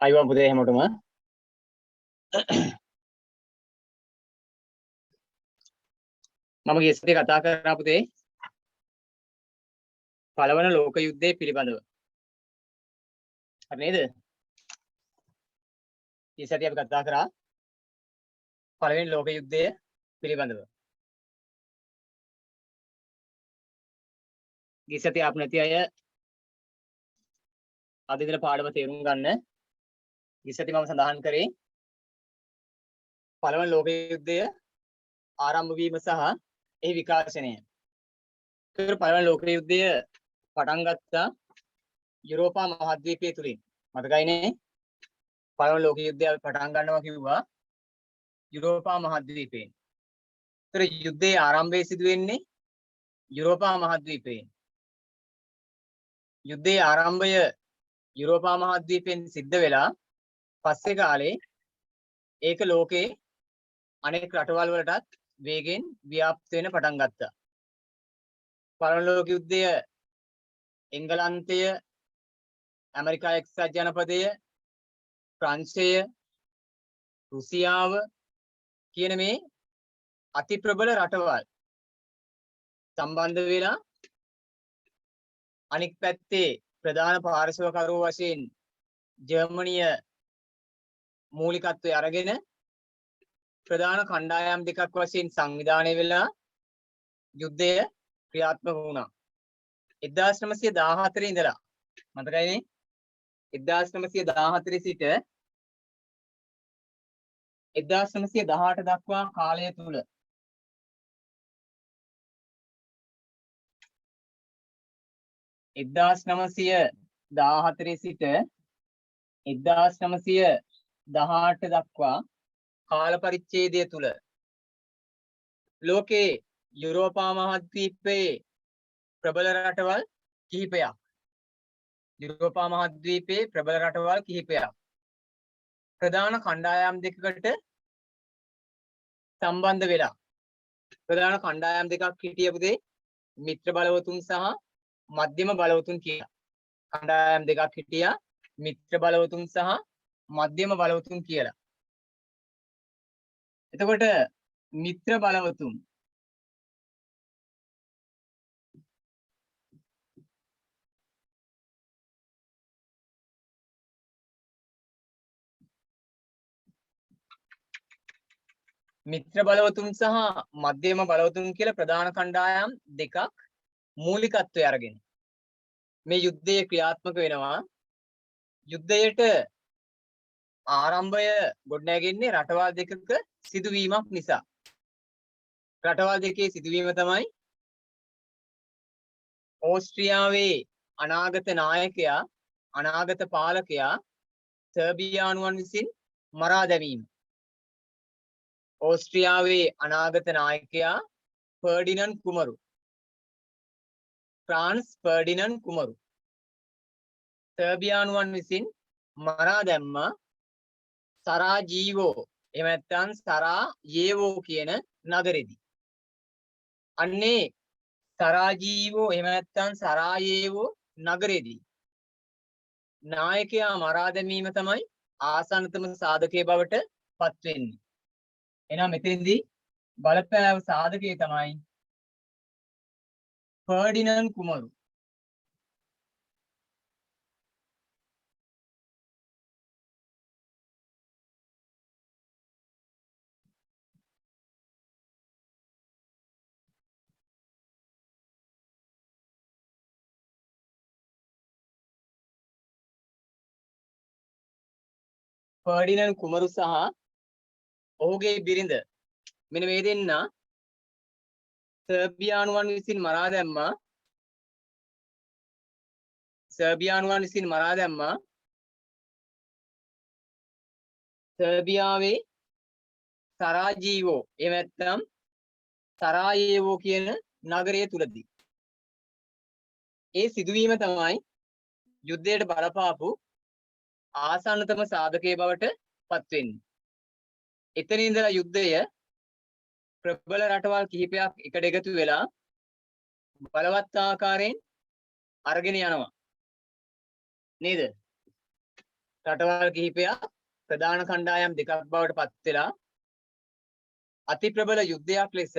අයිවා පුතේ හැමෝටම මම ගිය සතියේ කතා කරා පුතේ පළවන ලෝක යුද්ධය පිළිබඳව. හරි නේද? ගිය සතියේ අපි කතා කරා පළවෙනි ලෝක යුද්ධය පිළිබඳව. ගිය සතියේ ආපු නැති අය අද ඉඳලා පාඩම තේරුම් ගන්න. ගිය සතියේ මම සඳහන් කරේ පළවන ලෝක යුද්ධය ආරම්භ වීම සහ එහි විකාශනය. ඒක පළවන ලෝක යුද්ධය පටන් ගත්තා යුරෝපා මහද්වීපය තුලින්. මතකයිනේ? පළවන ලෝක යුද්ධය පටන් ගන්නවා කිව්වා යුරෝපා මහද්වීපයෙන්. ඒතර යුද්ධයේ ආරම්භය සිදු වෙන්නේ යුරෝපා මහද්වීපයෙන්. යුද්ධයේ ආරම්භය යුරෝපා මහද්වීපයෙන් සිද්ධ වෙලා පස්සේ කාලේ ඒක ලෝකේ අනෙක් රටවල් වලටත් වේගෙන් ව්‍යාප්ත වෙන්න පටන් ගත්තා. පළවෙනි ලෝක යුද්ධය එංගලන්තය, ඇමරිකා එක්සත් ජනපදය, ප්‍රංශය, රුසියාව කියන මේ අති ප්‍රබල රටවල් සම්බන්ධ වෙලා අනික් පැත්තේ ප්‍රධාන පාර්ශවකරුවෝ වශයෙන් ජර්මනිය මූලිකත්වය අරගෙන ප්‍රධාන කණ්ඩායම් දෙකක් වශයෙන් සංවිධානය වෙලා යුද්ධය ක්‍රියාත්මක වුණා. 1914 ඉඳලා මතකයිනේ 1914 සිට 1918 දක්වා කාලය තුල 1914 සිට 1918 දක්වා කාල පරිච්ඡේදය තුල ලෝකේ යුරෝපා මහද්වීපයේ ප්‍රබල රටවල් කිහිපයක් යුරෝපා මහද්වීපයේ ප්‍රබල රටවල් කිහිපයක් ප්‍රධාන කණ්ඩායම් දෙකකට සම්බන්ධ වෙලා ප්‍රධාන කණ්ඩායම් දෙකක් හිටිය පුතේ මිත්‍ර බලවතුන් සහ මධ්‍යම බලවතුන් කියලා. කණ්ඩායම් දෙකක් හිටියා මිත්‍ර බලවතුන් සහ මධ්‍යම බලවතුන් කියලා. එතකොට මිත්‍ර බලවතුන් මිත්‍ර බලවතුන් සහ මධ්‍යම බලවතුන් කියලා ප්‍රධාන කණ්ඩායම් දෙකක් මූලිකත්වය අරගෙන මේ යුද්ධය ක්‍රියාත්මක වෙනවා. යුද්ධයට ආරම්භය ගොඩනැගෙන්නේ රටවල් දෙකක සිදුවීමක් නිසා. රටවල් දෙකේ සිදුවීම තමයි ඕස්ට්‍රියාවේ අනාගත නායකයා අනාගත පාලකයා සර්බියානුවන් විසින් මරා දැමීම. ඕස්ට්‍රියාවේ අනාගත නායකයා ෆර්ඩිනන්ඩ් කුමරු ෆ්‍රාන්ස් ෆර්ඩිනන්ඩ් කුමරු සර්බියානුවන් විසින් මරා දැම්මා සරාජීවෝ එහෙම නැත්නම් සරායේවෝ කියන නගරෙදී. අන්නේ සරාජීවෝ එහෙම නැත්නම් සරායේවෝ නගරෙදී නායකයා මරා දැමීම තමයි ආසන්නතම සාධකයේ බවට පත් වෙන්නේ. එහෙනම් මෙතනදී බලපෑම සාධකයේ තමයි ෆර්ඩිනන්ඩ් කුමරු. ෆර්ඩිනන්ඩ් කුමරු සහ ඔහුගේ බිරිඳ මෙන්න මේ දෙන්නා සර්බියානුවන් විසින් මරා දැම්මා. සර්බියානුවන් විසින් මරා දැම්මා සර්බියාවේ සරාජීවෝ එහෙම නැත්නම් සරායේවෝ කියන නගරය තුලදී. ඒ සිදුවීම තමයි යුද්ධයට බලපාපු ආසන්නතම සාධකයේ බවට පත් වෙන්නේ. එතන ඉඳලා යුද්ධය ප්‍රබල රටවල් කිහිපයක් එකට එකතු වෙලා බලවත් ආකාරයෙන් අරගෙන යනවා. නේද? රටවල් කිහිපයක් ප්‍රධාන කණ්ඩායම් දෙකක් බවට පත් වෙලා අති ප්‍රබල යුද්ධයක් ලෙස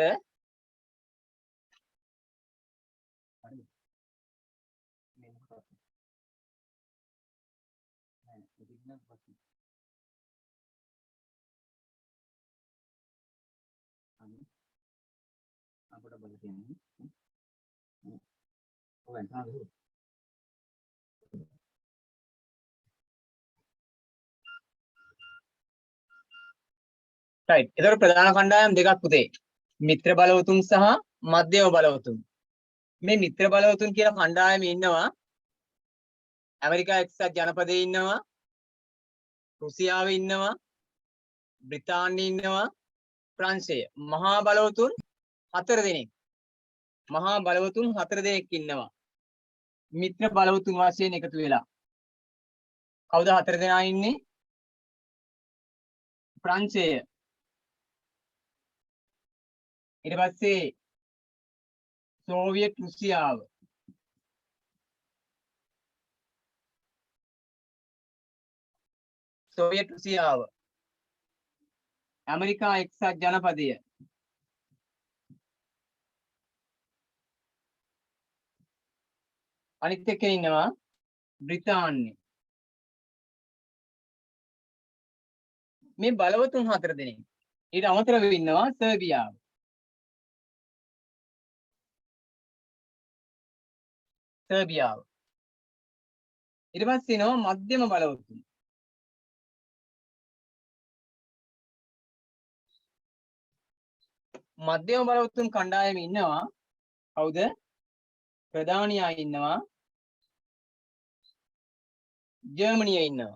right. ඒතර ප්‍රධාන කණ්ඩායම් දෙකක් පුතේ. මිත්‍ර බලවතුන් සහ මධ්‍යම බලවතුන්. මේ මිත්‍ර බලවතුන් කියන කණ්ඩායමේ ඉන්නවා ඇමරිකා එක්සත් ජනපදයේ ඉන්නවා, රුසියාවේ ඉන්නවා, බ්‍රිතාන්‍යයේ ඉන්නවා, ප්‍රංශය. මහා බලවතුන් 4 දෙනෙක්. මහා බලවතුන් 4 දෙනෙක් ඉන්නවා. මිත්‍ර බලවතුන් වශයෙන් එකතු වෙලා. කවුද 4 දෙනා ඉන්නේ? ප්‍රංශය. ඊට පස්සේ සෝවියට් රුසියාව. සෝවියට් රුසියාව. ඇමරිකා එක්සත් ජනපදය. අනිත් එකේ ඉන්නවා බ්‍රිතාන්‍ය. මේ බලවතුන් 4 දෙනෙක්. ඊට අමතරව ඉන්නවා සර්බියාව. සර්බියාව. ඊට පස්සේ ඉන්නවා මධ්‍යම බලවතුන්. මධ්‍යම බලවතුන් කණ්ඩායමේ ඉන්නවා කවුද? ප්‍රධානියා ඉන්නවා. ජර්මනිය ඉන්නවා.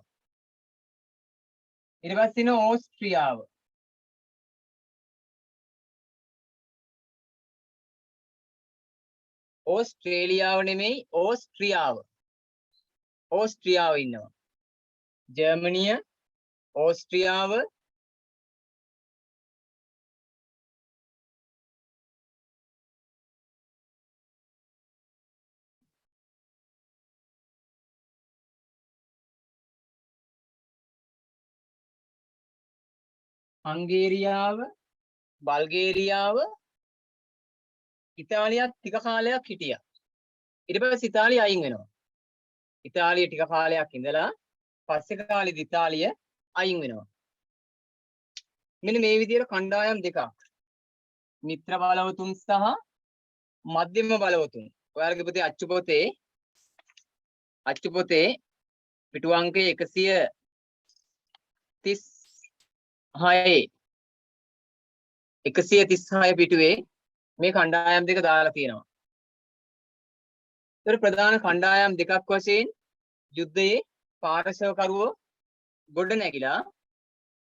ඊට පස්සේ ඉන්නවා ඕස්ට්‍රියාව. ඕස්ට්‍රේලියාව නෙමෙයි ඕස්ට්‍රියාව. ඕස්ට්‍රියාව ඉන්නවා. ජර්මනිය, ඕස්ට්‍රියාව, හංගේරියාව, බල්ගේරියාව, ඉතාලියත් ටික කාලයක් හිටියා. ඊට පස්සේ ඉතාලිය අයින් වෙනවා. ඉතාලිය ටික කාලයක් ඉඳලා පස්සේ කාලෙදි ඉතාලිය අයින් වෙනවා. මෙන්න මේ විදිහට කණ්ඩායම් දෙකක්. මිත්‍ර බලවතුන් සහ මධ්‍යම බලවතුන්. ඔයාලගේ පුතේ අච්චු පොතේ පිටු අංකය 136 පිටුවේ මේ කණ්ඩායම් දෙක දාලා තියෙනවා. ඒතර ප්‍රධාන කණ්ඩායම් දෙකක් වශයෙන් යුද්ධයේ පාර්ශවකරුවෝ ගොඩ නැගිලා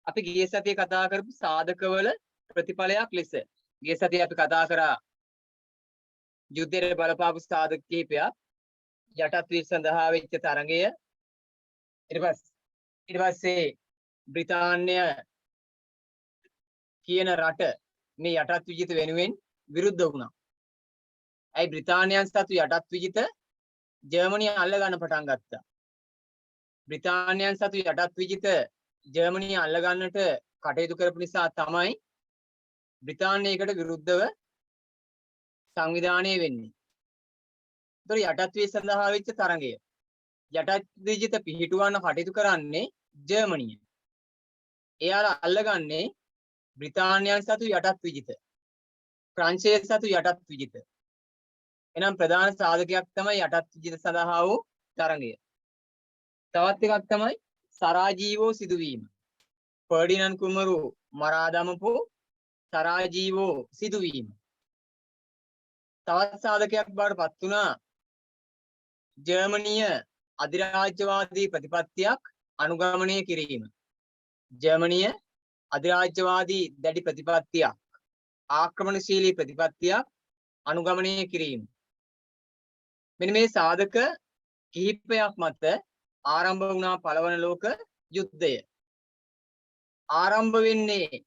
අපි ගිය සතියේ කතා කරපු සාධකවල ප්‍රතිඵලයක් ලෙස ගිය සතියේ අපි කතා කරා යුද්ධයේ බලපාපු සාධක කිහිපයක් යටත් වීම සඳහා වෙච්ච තරඟය ඊට පස්සේ බ්‍රිතාන්‍ය කියන රට මේ යටත් විජිත වෙනුවෙන් විරුද්ධ වුණා. ඇයි බ්‍රිතාන්‍යයන් සතු යටත් විජිත ජර්මනිය අල්ල ගන්න පටන් ගත්තා. බ්‍රිතාන්‍යයන් සතු යටත් විජිත ජර්මනිය අල්ල ගන්නට කටයුතු කරපු නිසා තමයි බ්‍රිතාන්‍යයකට විරුද්ධව සංවිධානය වෙන්නේ. ඒතර යටත් වී සඳහා වෙච්ච තරඟය. යටත් විජිත පිහිටුවන්න කටයුතු කරන්නේ ජර්මනිය. එයාලා අල්ලගන්නේ බ්‍රිතාන්‍යයන් සතු යටත් විජිත. ප්‍රංශය සතු යටත් විජිත. එනම් ප්‍රධාන සාධකයක් තමයි යටත් විජිත සඳහා වූ තරඟය. තවත් එකක් තමයි සරාජීවෝ සිදුවීම. ෆර්ඩිනන්ඩ් කුමරු මරා දමපු සරාජීවෝ සිදුවීම. තවත් සාධකයක් බවට පත් වුණා ජර්මනිය අධිරාජ්‍යවාදී ප්‍රතිපත්තියක් අනුගමනය කිරීම. ජර්මනිය අධිරාජ්‍යවාදී දැඩි ප්‍රතිපත්තියක් ආක්‍රමණශීලී ප්‍රතිපත්තියක් අනුගමනය කිරීම. මෙන්න මේ සාධක කිහිපයක් මත ආරම්භ වුණා පළවන ලෝක යුද්ධය. ආරම්භ වෙන්නේ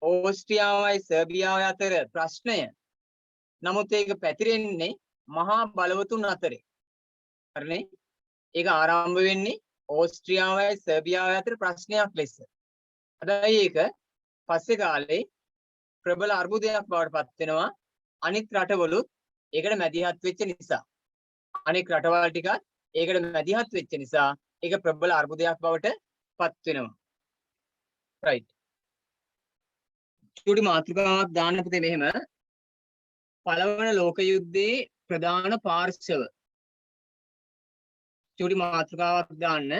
ඕස්ට්‍රියාවයි සර්බියාවයි අතර ප්‍රශ්නය. නමුත් ඒක පැතිරෙන්නේ මහා බලවතුන් අතරේ. හරිනේ? ඒක ආරම්භ වෙන්නේ ඕස්ට්‍රියාවයි සර්බියාවයි අතර ප්‍රශ්නයක් ලෙස. හැබැයි ඒක පස්සේ කාලේ ප්‍රබල අර්බුදයක් බවට පත් වෙනවා. අනිත් රටවලුත් ඒකට මැදිහත් වෙච්ච නිසා. අනෙක් රටවල් ටිකත් ඒකට මැදිහත් වෙච්ච නිසා ඒක ප්‍රබල අර්බුදයක් බවට පත් වෙනවා. right. චූටි මාතෘකාවක් දාන්න පුතේ මෙහෙම. පළවන ලෝක යුද්ධයේ ප්‍රධාන පාර්ශව. චූටි මාතෘකාවක් දාන්න.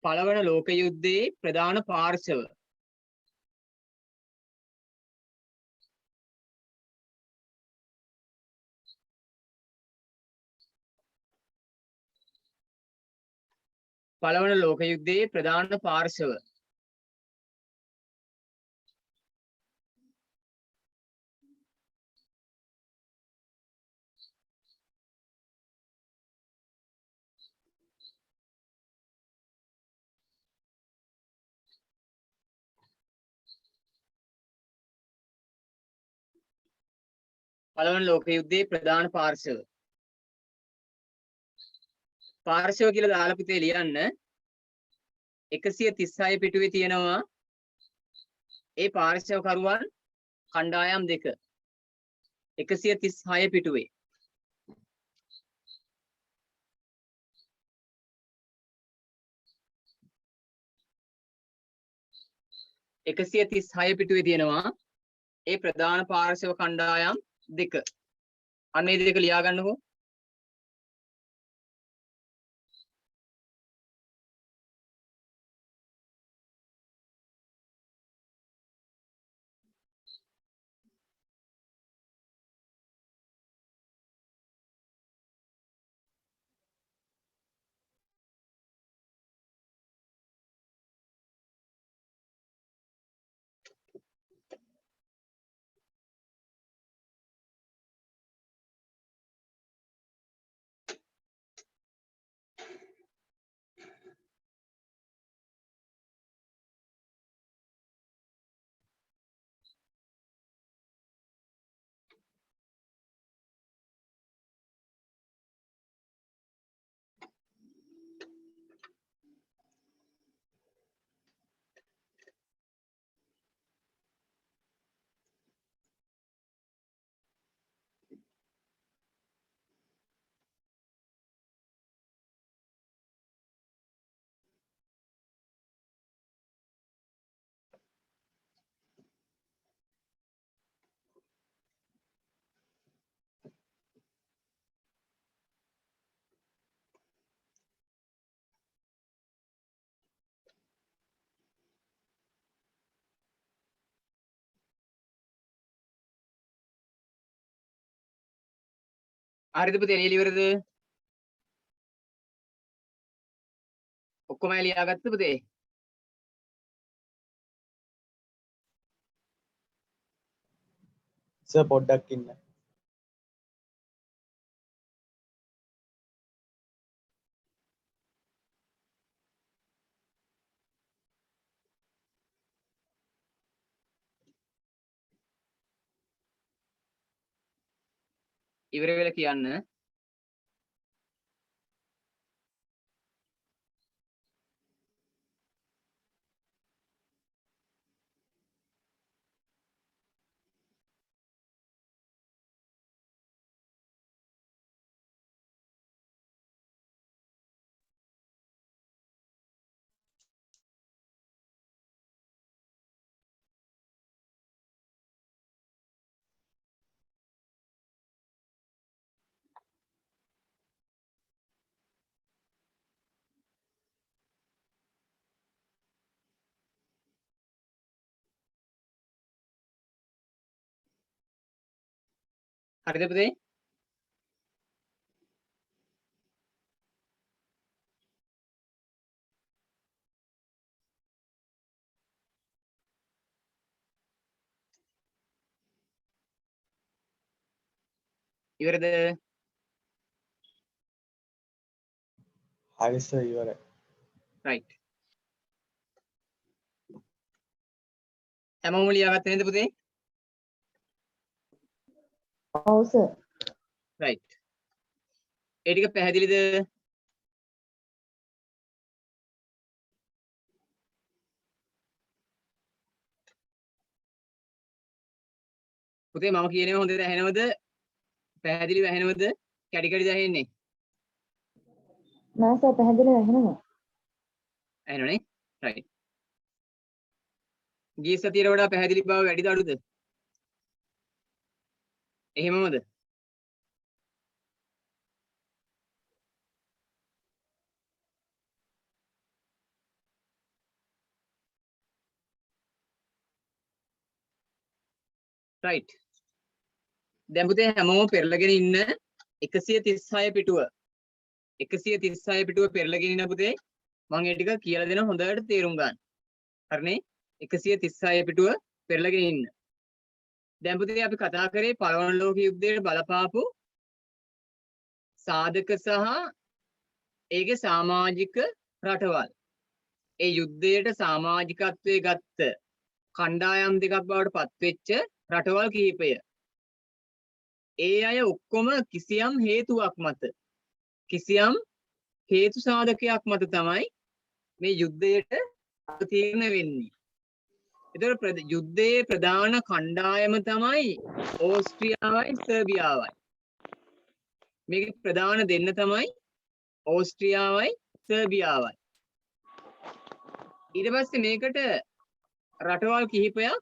පළවන ලෝක යුද්ධයේ ප්‍රධාන පාර්ශව. පළවන ලෝක යුද්ධයේ ප්‍රධාන පාර්ශව. පළවන ලෝක යුද්ධයේ ප්‍රධාන පාර්ශව. පාර්ශව කියලා දාලා පුතේ ලියන්න. 136 පිටුවේ තියෙනවා ඒ පාර්ශවකරුවන් කණ්ඩායම් දෙක. 136 පිටුවේ. එකසිය 36 පිටුවේ තියෙනවා ඒ ප්‍රධාන පාර්ශව කණ්ඩායම් දෙක. අන්න මේ දෙක ලියා ගන්නකෝ. හරිද පුතේ ලියලා ඉවරද? ඔක්කොම ලියාගත්තද පුතේ? සර් පොඩ්ඩක් ඉන්න. ඉවර වෙලා කියන්න. හරිද පුතේ? ඉවරද? හරි සර් ඉවරයි. right. හැමෝම ලියාගත්තේ නේද පුතේ? ඔව් සර්. right. ඒ ටික පැහැදිලිද? පුතේ මම කියනේ හොඳට ඇහෙනවද? පැහැදිලිව ඇහෙනවද? කැඩි කැඩිද ඇහෙන්නේ? නෑ සර් පැහැදිලිව ඇහෙනවා. ඇහෙනවනේ. right. ගිය සතියට වඩා පැහැදිලි බව වැඩිද අඩුද? එහෙමමද? right. දැන් පුතේ හැමෝම පෙරලගෙන ඉන්න 136 පිටුව 136 පිටුව පෙරලගෙන ඉන්න පුතේ මම ඒ ටික කියලා දෙන හොඳට තේරුම් ගන්න. හරිනේ? 136 පිටුව පෙරලගෙන ඉන්න. දැන් පුතේ අපි කතා කරේ පළවන ලෝක යුද්ධයට බලපාපු සාධක සහ ඒකේ සමාජික රටවල්. ඒ යුද්ධයට සමාජිකත්වයේ ගත්ත කණ්ඩායම් දෙකක් බවට පත්වෙච්ච රටවල් කිහිපය. ඒ අය ඔක්කොම කිසියම් හේතුවක් මත කිසියම් හේතු සාධකයක් මත තමයි මේ යුද්ධයට අවතීර්ණ වෙන්නේ. ඒතර යුද්ධයේ ප්‍රධාන කණ්ඩායම තමයි ඕස්ට්‍රියාවයි සර්බියාවයි. මේකේ ප්‍රධාන දෙන්න තමයි ඕස්ට්‍රියාවයි සර්බියාවයි. ඊට පස්සේ මේකට රටවල් කිහිපයක්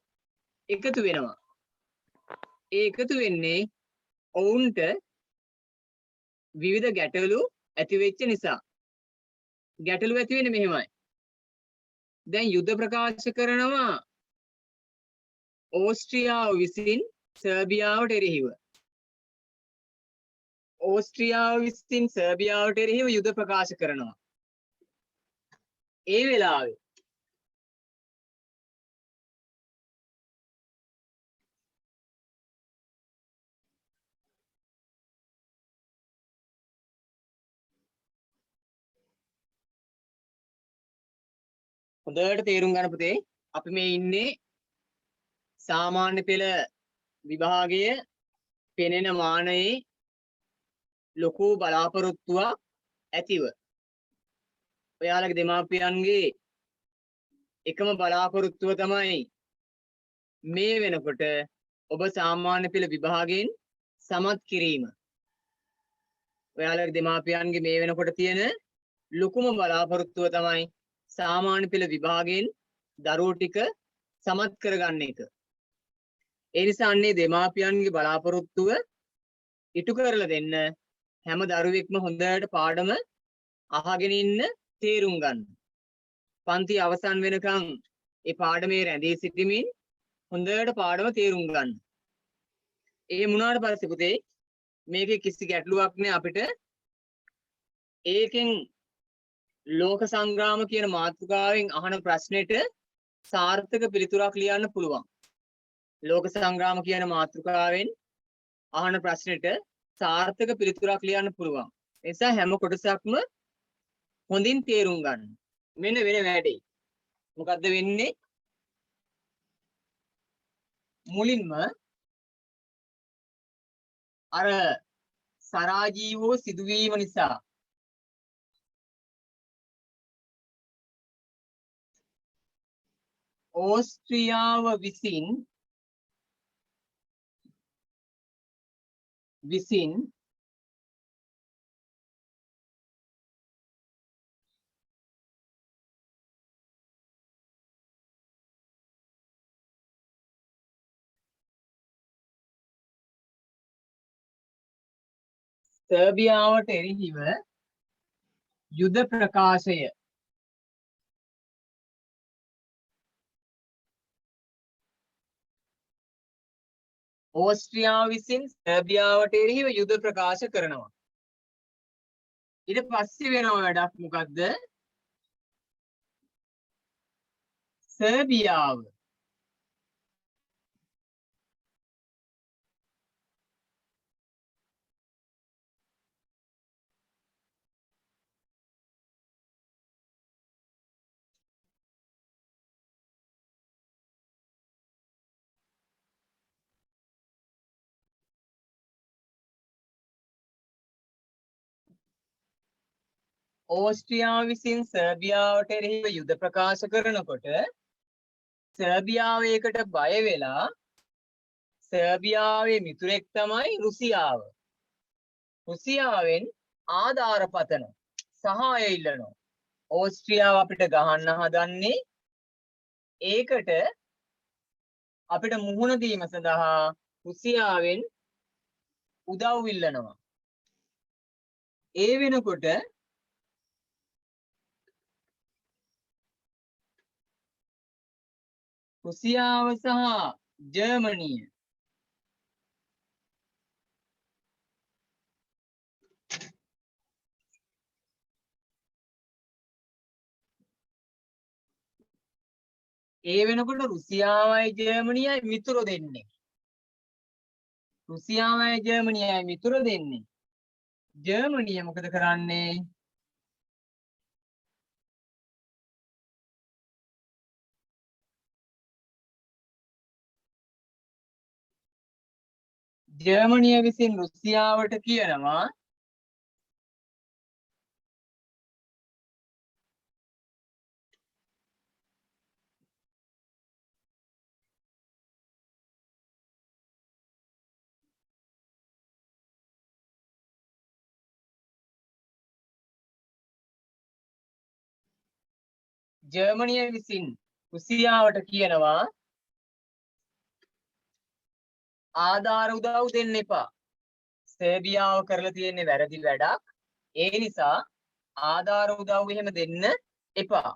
එකතු වෙනවා. ඒ එකතු වෙන්නේ ඔවුන්ට විවිධ ගැටලු ඇති වෙච්ච නිසා. ගැටලු ඇති වෙන්නේ මෙහෙමයි. දැන් යුද්ධ ප්‍රකාශ කරනවා ඕස්ට්‍රියාව විසින් සර්බියාවට එරෙහිව. ඕස්ට්‍රියාව විසින් සර්බියාවට එරෙහිව යුද්ධ ප්‍රකාශ කරනවා. ඒ වෙලාවේ හොඳට තේරුම් ගන්න පුතේ අපි මේ ඉන්නේ සාමාන්‍ය පෙළ විභාගයේ පෙනෙන මානයේ ලොකු බලාපොරොත්තුවක් ඇතිව ඔයාලගේ දෙමාපියන්ගේ එකම බලාපොරොත්තුව තමයි මේ වෙනකොට ඔබ සාමාන්‍ය පෙළ විභාගයෙන් සමත් කිරීම. ඔයාලගේ දෙමාපියන්ගේ මේ වෙනකොට තියෙන ලොකුම බලාපොරොත්තුව තමයි සාමාන්‍ය පෙළ විභාගයෙන් දරුවෝ ටික සමත් කරගන්න එක. ඒ නිසා අන්නේ දෙමාපියන්ගේ බලාපොරොත්තුව ඉටු කරලා දෙන්න හැම දරුවෙක්ම හොඳට පාඩම අහගෙන ඉන්න තේරුම් ගන්න. පන්ති අවසන් වෙනකන් ඒ පාඩමේ රැඳී සිටීමෙන් හොඳට පාඩම තේරුම් ගන්න. ඒ මුණාට පස්සේ පුතේ මේකේ කිසි ගැටලුවක් නෑ අපිට. ඒකෙන් ලෝක සංග්‍රාම කියන මාතෘකාවෙන් අහන ප්‍රශ්නෙට සාර්ථක පිළිතුරක් ලියන්න පුළුවන්. ලෝක සංග්‍රාම කියන මාතෘකාවෙන් අහන ප්‍රශ්නෙට සාර්ථක පිළිතුරක් ලියන්න පුළුවන්. ඒ නිසා හැම කොටසක්ම හොඳින් තේරුම් ගන්න. මෙන්න වෙන වැඩේ. මොකද්ද වෙන්නේ? මුලින්ම අර සරාජීවෝ සිදුවීම නිසා ඕස්ට්‍රියාව විසින් සර්බියාවට එරෙහිව යුද ප්‍රකාශය ඕස්ට්‍රියාව විසින් සර්බියාවට එරෙහිව යුද ප්‍රකාශ කරනවා. ඊට පස්සේ වෙනව වැඩක් මොකද්ද? සර්බියාව ඕස්ට්‍රියාව විසින් සර්බියාවට එරෙහිව යුද ප්‍රකාශ කරනකොට සර්බියාව ඒකට බය වෙලා සර්බියාවේ මිතුරෙක් තමයි රුසියාව. රුසියාවෙන් ආධාර පතන සහාය ඉල්ලනවා. ඕස්ට්‍රියාව අපිට ගහන්න හදන්නේ ඒකට අපිට මුහුණ දීම සඳහා රුසියාවෙන් උදව් ඉල්ලනවා. ඒ වෙනකොට රුසියාව සහ ජර්මනිය ඒ වෙනකොට රුසියාවයි ජර්මනියයි මිතුරු දෙන්නේ. රුසියාවයි ජර්මනියයි මිතුරු දෙන්නේ. ජර්මනිය මොකද කරන්නේ? ජර්මනිය විසින් රුසියාවට කියනවා ජර්මනිය විසින් රුසියාවට කියනවා ආධාර උදව් දෙන්න එපා. සර්බියාව කරලා තියෙන්නේ වැරදි වැඩක්. ඒ නිසා ආධාර උදව් එහෙම දෙන්න එපා.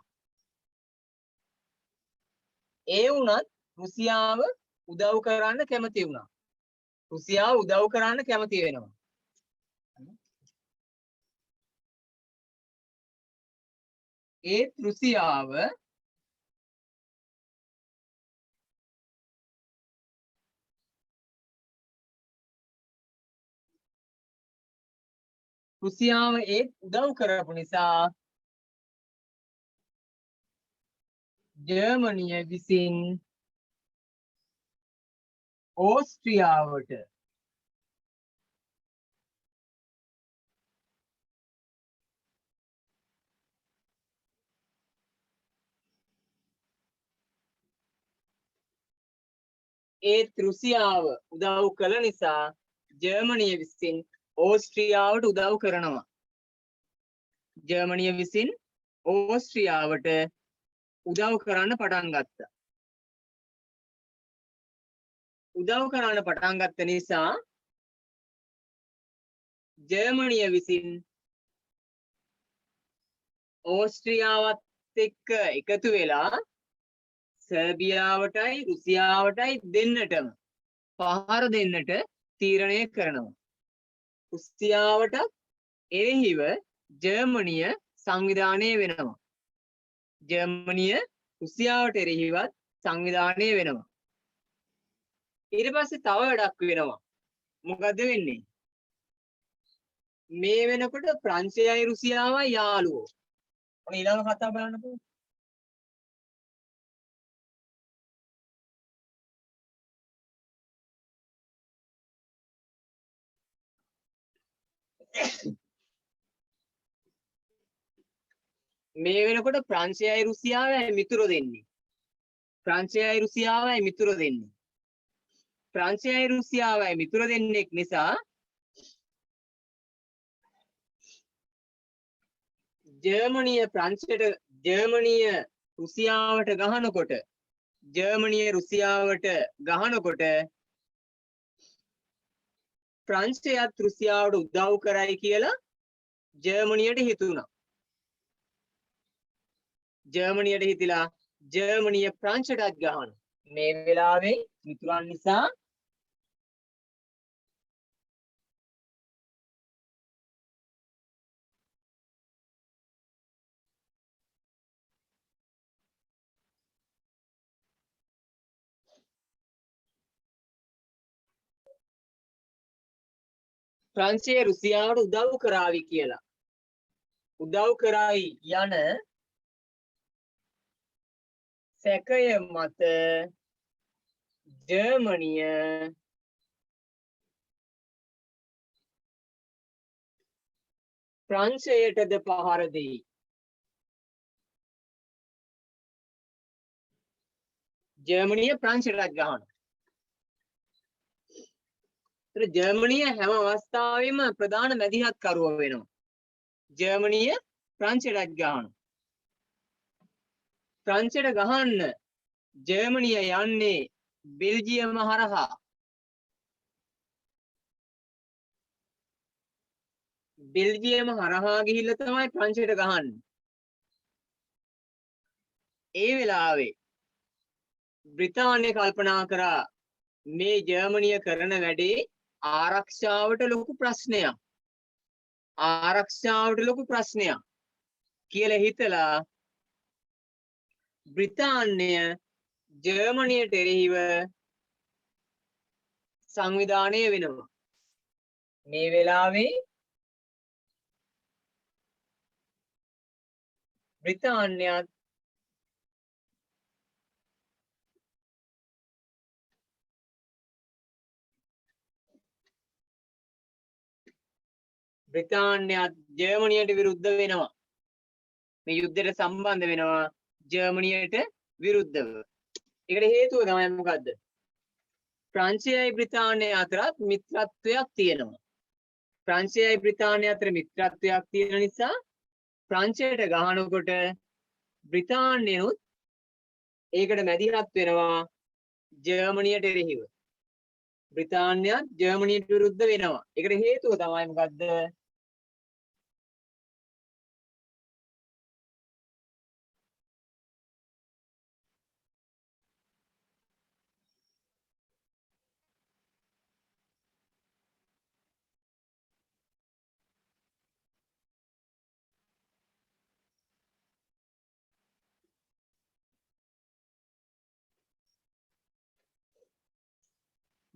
ඒ වුණත් රුසියාව උදව් කරන්න කැමති වුණා. රුසියාව උදව් කරන්න කැමති වෙනවා. ඒත් රුසියාව ඒත් උදව් කරපු නිසා ජර්මනිය විසින් ඕස්ට්‍රියාවට ඒත් රුසියාව උදව් කළ නිසා ජර්මනිය විසින් ඕස්ට්‍රියාවට උදව් කරනවා. ජර්මනිය විසින් ඕස්ට්‍රියාවට උදව් කරන්න පටන් ගත්තා. උදව් කරන්න පටන් ගත්ත නිසා ජර්මනිය විසින් ඕස්ට්‍රියාවත් එක්ක එකතු වෙලා සර්බියාවටයි රුසියාවටයි දෙන්නටම පහර දෙන්නට තීරණය කරනවා. රුසියාවට එරෙහිව ජර්මනිය සංවිධානය වෙනවා. ජර්මනිය රුසියාවට එරෙහිවත් සංවිධානය වෙනවා. ඊට පස්සේ තව වැඩක් වෙනවා. මොකද වෙන්නේ? මේ වෙනකොට ප්‍රංශයයි රුසියාවයි යාළුවෝ. ඔන්න ඊළඟ කතාව බලන්නකෝ. මේ වෙනකොට ප්‍රංශයයි රුසියාවයි මිතුරු දෙන්නේ. ප්‍රංශයයි රුසියාවයි මිතුරු දෙන්නේ. ප්‍රංශයයි රුසියාවයි මිතුරු දෙන්නෙක් නිසා ජර්මනිය රුසියාවට ගහනකොට ප්‍රංශයත් රුසියාවට උදව් කරයි කියලා ජර්මනියට හිතුණා. ජර්මනියට හිතිලා ජර්මනිය ප්‍රංශයටත් ගහනවා. මේ වෙලාවේ මිතුරන් නිසා ප්‍රංශය රුසියාවට උදව් කරાવી කියලා. උදව් කරයි යන සැකය මත ජර්මනිය ප්‍රංශයටද පහර දෙයි. ජර්මනිය ප්‍රංශයටත් ගහනවා. ඒතර ජර්මනිය හැම අවස්ථාවෙම ප්‍රධාන මැදිහත් කරුව වෙනවා. ජර්මනිය ප්‍රංශයට ගහනවා. ප්‍රංශයට ගහන්න ජර්මනිය යන්නේ බෙල්ජියම හරහා. බෙල්ජියම හරහා ගිහිල්ලා තමයි ප්‍රංශයට ගහන්නේ. ඒ වෙලාවේ බ්‍රිතාන්‍ය කල්පනා කරා මේ ජර්මනිය කරන වැඩේ ආරක්ෂාවට ලොකු ප්‍රශ්නයක්. ආරක්ෂාවට ලොකු ප්‍රශ්නයක් කියලා හිතලා බ්‍රිතාන්‍ය ජර්මනියට එරෙහිව සංවිධානය වෙනවා. මේ වෙලාවේ බ්‍රිතාන්‍යත් ජර්මනියට විරුද්ධ වෙනවා. මේ යුද්ධයට සම්බන්ධ වෙනවා ජර්මනියට විරුද්ධව. ඒකට හේතුව තමයි මොකද්ද? ප්‍රංශයයි බ්‍රිතාන්‍යය අතරත් මිත්‍රත්වයක් තියෙනවා. ප්‍රංශයයි බ්‍රිතාන්‍ය අතර මිත්‍රත්වයක් තියෙන නිසා ප්‍රංශයට ගහනකොට බ්‍රිතාන්‍යනුත් ඒකට මැදිහත් වෙනවා ජර්මනියට එරෙහිව. බ්‍රිතාන්‍යත් ජර්මනියට විරුද්ධ වෙනවා. ඒකට හේතුව තමයි මොකද්ද?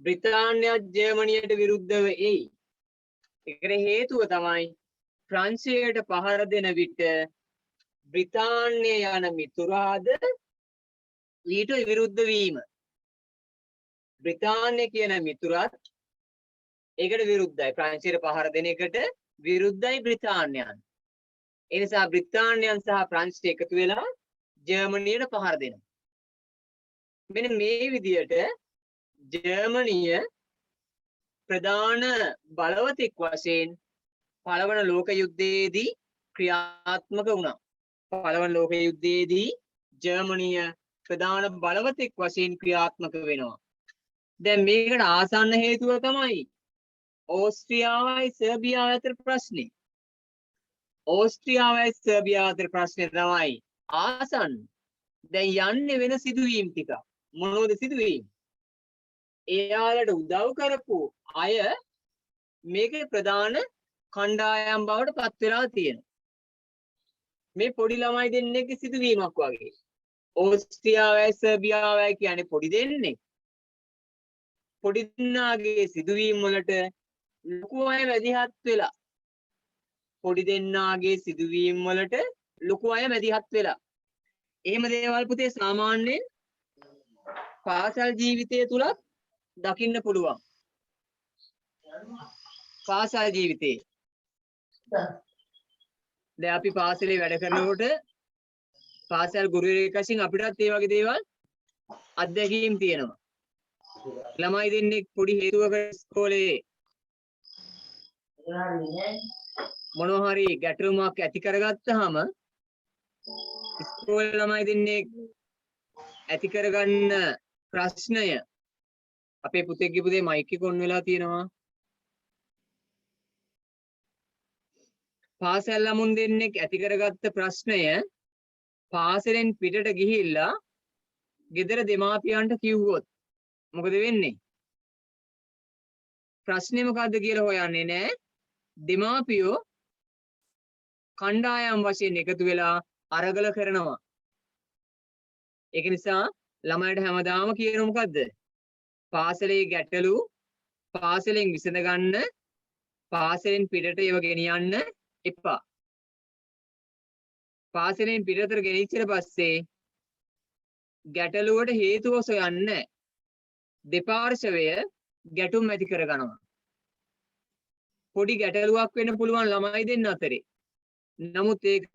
බ්‍රිතාන්‍යත් ජර්මනියට විරුද්ධව එයි. ඒකට හේතුව තමයි ප්‍රංශයට පහර දෙන විට බ්‍රිතාන්‍ය යන මිතුරාද ඊට විරුද්ධ වීම. බ්‍රිතාන්‍ය කියන මිතුරත් ඒකට විරුද්ධයි. ප්‍රංශයට පහර දෙන එකට විරුද්ධයි බ්‍රිතාන්‍යයන්. ඒ නිසා බ්‍රිතාන්‍යයන් සහ ප්‍රංශය එකතු වෙලා ජර්මනියට පහර දෙනවා. මෙන්න මේ විදියට ජර්මනිය ප්‍රධාන බලවතෙක් වශයෙන් පළවන ලෝක යුද්ධයේදී ක්‍රියාත්මක වුණා. පළවන ලෝක යුද්ධයේදී ජර්මනිය ප්‍රධාන බලවතෙක් වශයෙන් ක්‍රියාත්මක වෙනවා. දැන් මේකට ආසන්න හේතුව තමයි ඕස්ට්‍රියාවයි සර්බියාව අතර ප්‍රශ්නේ. ඕස්ට්‍රියාවයි සර්බියාව අතර ප්‍රශ්නේ තමයි ආසන්න. දැන් යන්නේ වෙන සිදුවීම් ටික. මොනවද සිදුවීම්? එයාලට උදව් කරපු අය මේකේ ප්‍රධාන කණ්ඩායම් බවට පත් වෙලා තියෙනවා. මේ පොඩි ළමයි දෙන්නෙක්ගේ සිදුවීමක් වගේ. ඕස්ට්‍රියාවයි සර්බියාවයි කියන්නේ පොඩි දෙන්නෙක්. පොඩි දෙන්නාගේ සිදුවීම් වලට ලොකු අය මැදිහත් වෙලා. පොඩි දෙන්නාගේ සිදුවීම් වලට ලොකු අය මැදිහත් වෙලා. එහෙම දේවල් පුතේ සාමාන්‍යයෙන් පාසල් ජීවිතය තුලත් දකින්න පුළුවන්. පාසල් ජීවිතේ දැන් අපි පාසලේ වැඩ කරනකොට පාසල් ගුරුවරයෙක් වශයෙන් අපිටත් මේ වගේ දේවල් අත්දැකීම් තියෙනවා. ළමයි දෙන්නෙක් පොඩි හේතුවක ඉස්කෝලේ මොනවා හරි ගැටලුමක් ඇති කරගත්තාම ඉස්කෝලේ ළමයි දෙන්නෙක් ඇති කරගන්න ප්‍රශ්නය අපේ පුතෙක්ගේ පුතේ මයික් එක ඔන් වෙලා තියෙනවා. පාසල් ළමුන් දෙන්නෙක් ඇති කරගත්ත ප්‍රශ්නය පාසලෙන් පිටට ගිහිල්ලා ගෙදර දෙමාපියන්ට කිව්වොත් මොකද වෙන්නේ? ප්‍රශ්නේ මොකද්ද කියලා හොයන්නේ නැහැ. දෙමාපියෝ කණ්ඩායම් වශයෙන් එකතු වෙලා අරගල කරනවා. ඒක නිසා ළමයිට හැමදාම කියනවා මොකද්ද? පාසලේ ගැටලු පාසලෙන් විසඳ ගන්න පාසලෙන් පිටට ඒව ගෙනියන්න එපා. පාසලෙන් පිටතට ගෙනිච්චට පස්සේ ගැටලුවට හේතුව සොයන්න දෙපාර්ශවය ගැටුම් ඇති කරගනවා. පොඩි ගැටලුවක් වෙන්න පුළුවන් ළමයි දෙන්න අතරේ. නමුත් ඒක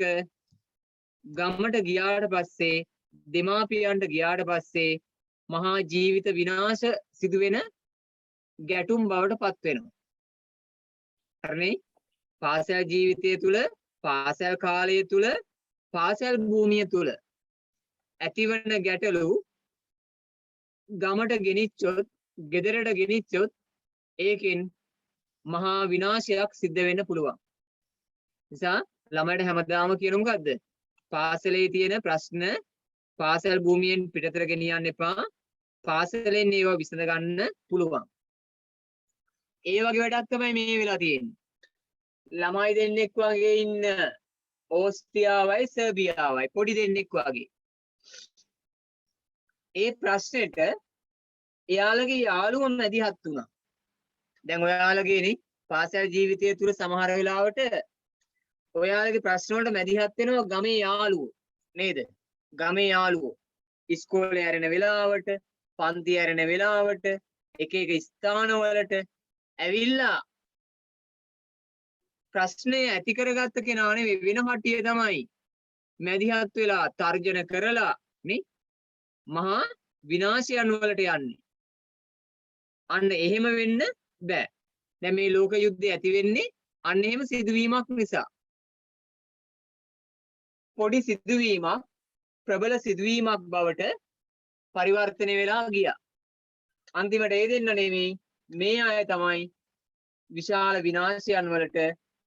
ගමට ගියාට පස්සේ දෙමාපියන්ට ගියාට පස්සේ මහා ජීවිත විනාශ සිදුවෙන ගැටුම් බවට පත් වෙනවා. හරිනේ? පාසල් ජීවිතය තුළ, පාසල් කාලය තුළ, පාසල් භූමිය තුළ ඇතිවන ගැටලු ගමට ගෙනිච්චොත්, ගෙදරට ගෙනිච්චොත් ඒකෙන් මහා විනාශයක් සිද්ධ වෙන්න පුළුවන්. නිසා ළමයට හැමදාම කියන මොකද්ද? පාසලේ තියෙන ප්‍රශ්න පාසල් භූමියෙන් පිටතට ගෙනියන්න එපා. පාසලෙන් ඒවා විසඳ ගන්න පුළුවන්. ඒ වගේ වැඩක් තමයි මේ වෙලා තියෙන්නේ. ළමයි දෙන්නෙක් වගේ ඉන්න ඕස්ට්‍රියාවයි සර්බියාවයි පොඩි දෙන්නෙක් වගේ. ඒ ප්‍රශ්නෙට එයාලගේ යාළුවෝ මැදිහත් වුණා. දැන් ඔයාලගේනේ පාසල් ජීවිතය තුළ සමහර වෙලාවට ඔයාලගේ ප්‍රශ්න වලට මැදිහත් වෙනවා ගමේ යාළුවෝ නේද? ගමේ යාළුවෝ ඉස්කෝලේ ඇරෙන වෙලාවට, පන්ති ඇරෙන වෙලාවට, එක එක ස්ථානවලට ඇවිල්ලා ප්‍රශ්නේ ඇති කරගත්ත කෙනා නෙවෙයි වෙන කට්ටිය තමයි මැදිහත් වෙලා තර්ජන කරලා නේ මහා විනාශයන් වලට යන්නේ. අන්න එහෙම වෙන්න බෑ. දැන් මේ ලෝක යුද්ධය ඇති වෙන්නේ අන්න එහෙම සිදුවීමක් නිසා. පොඩි සිදුවීමක් ප්‍රබල සිදුවීමක් බවට පරිවර්තනය වෙලා ගියා. අන්තිමට ඒ දෙන්න නෙමෙයි මේ අය තමයි විශාල විනාශයන් වලට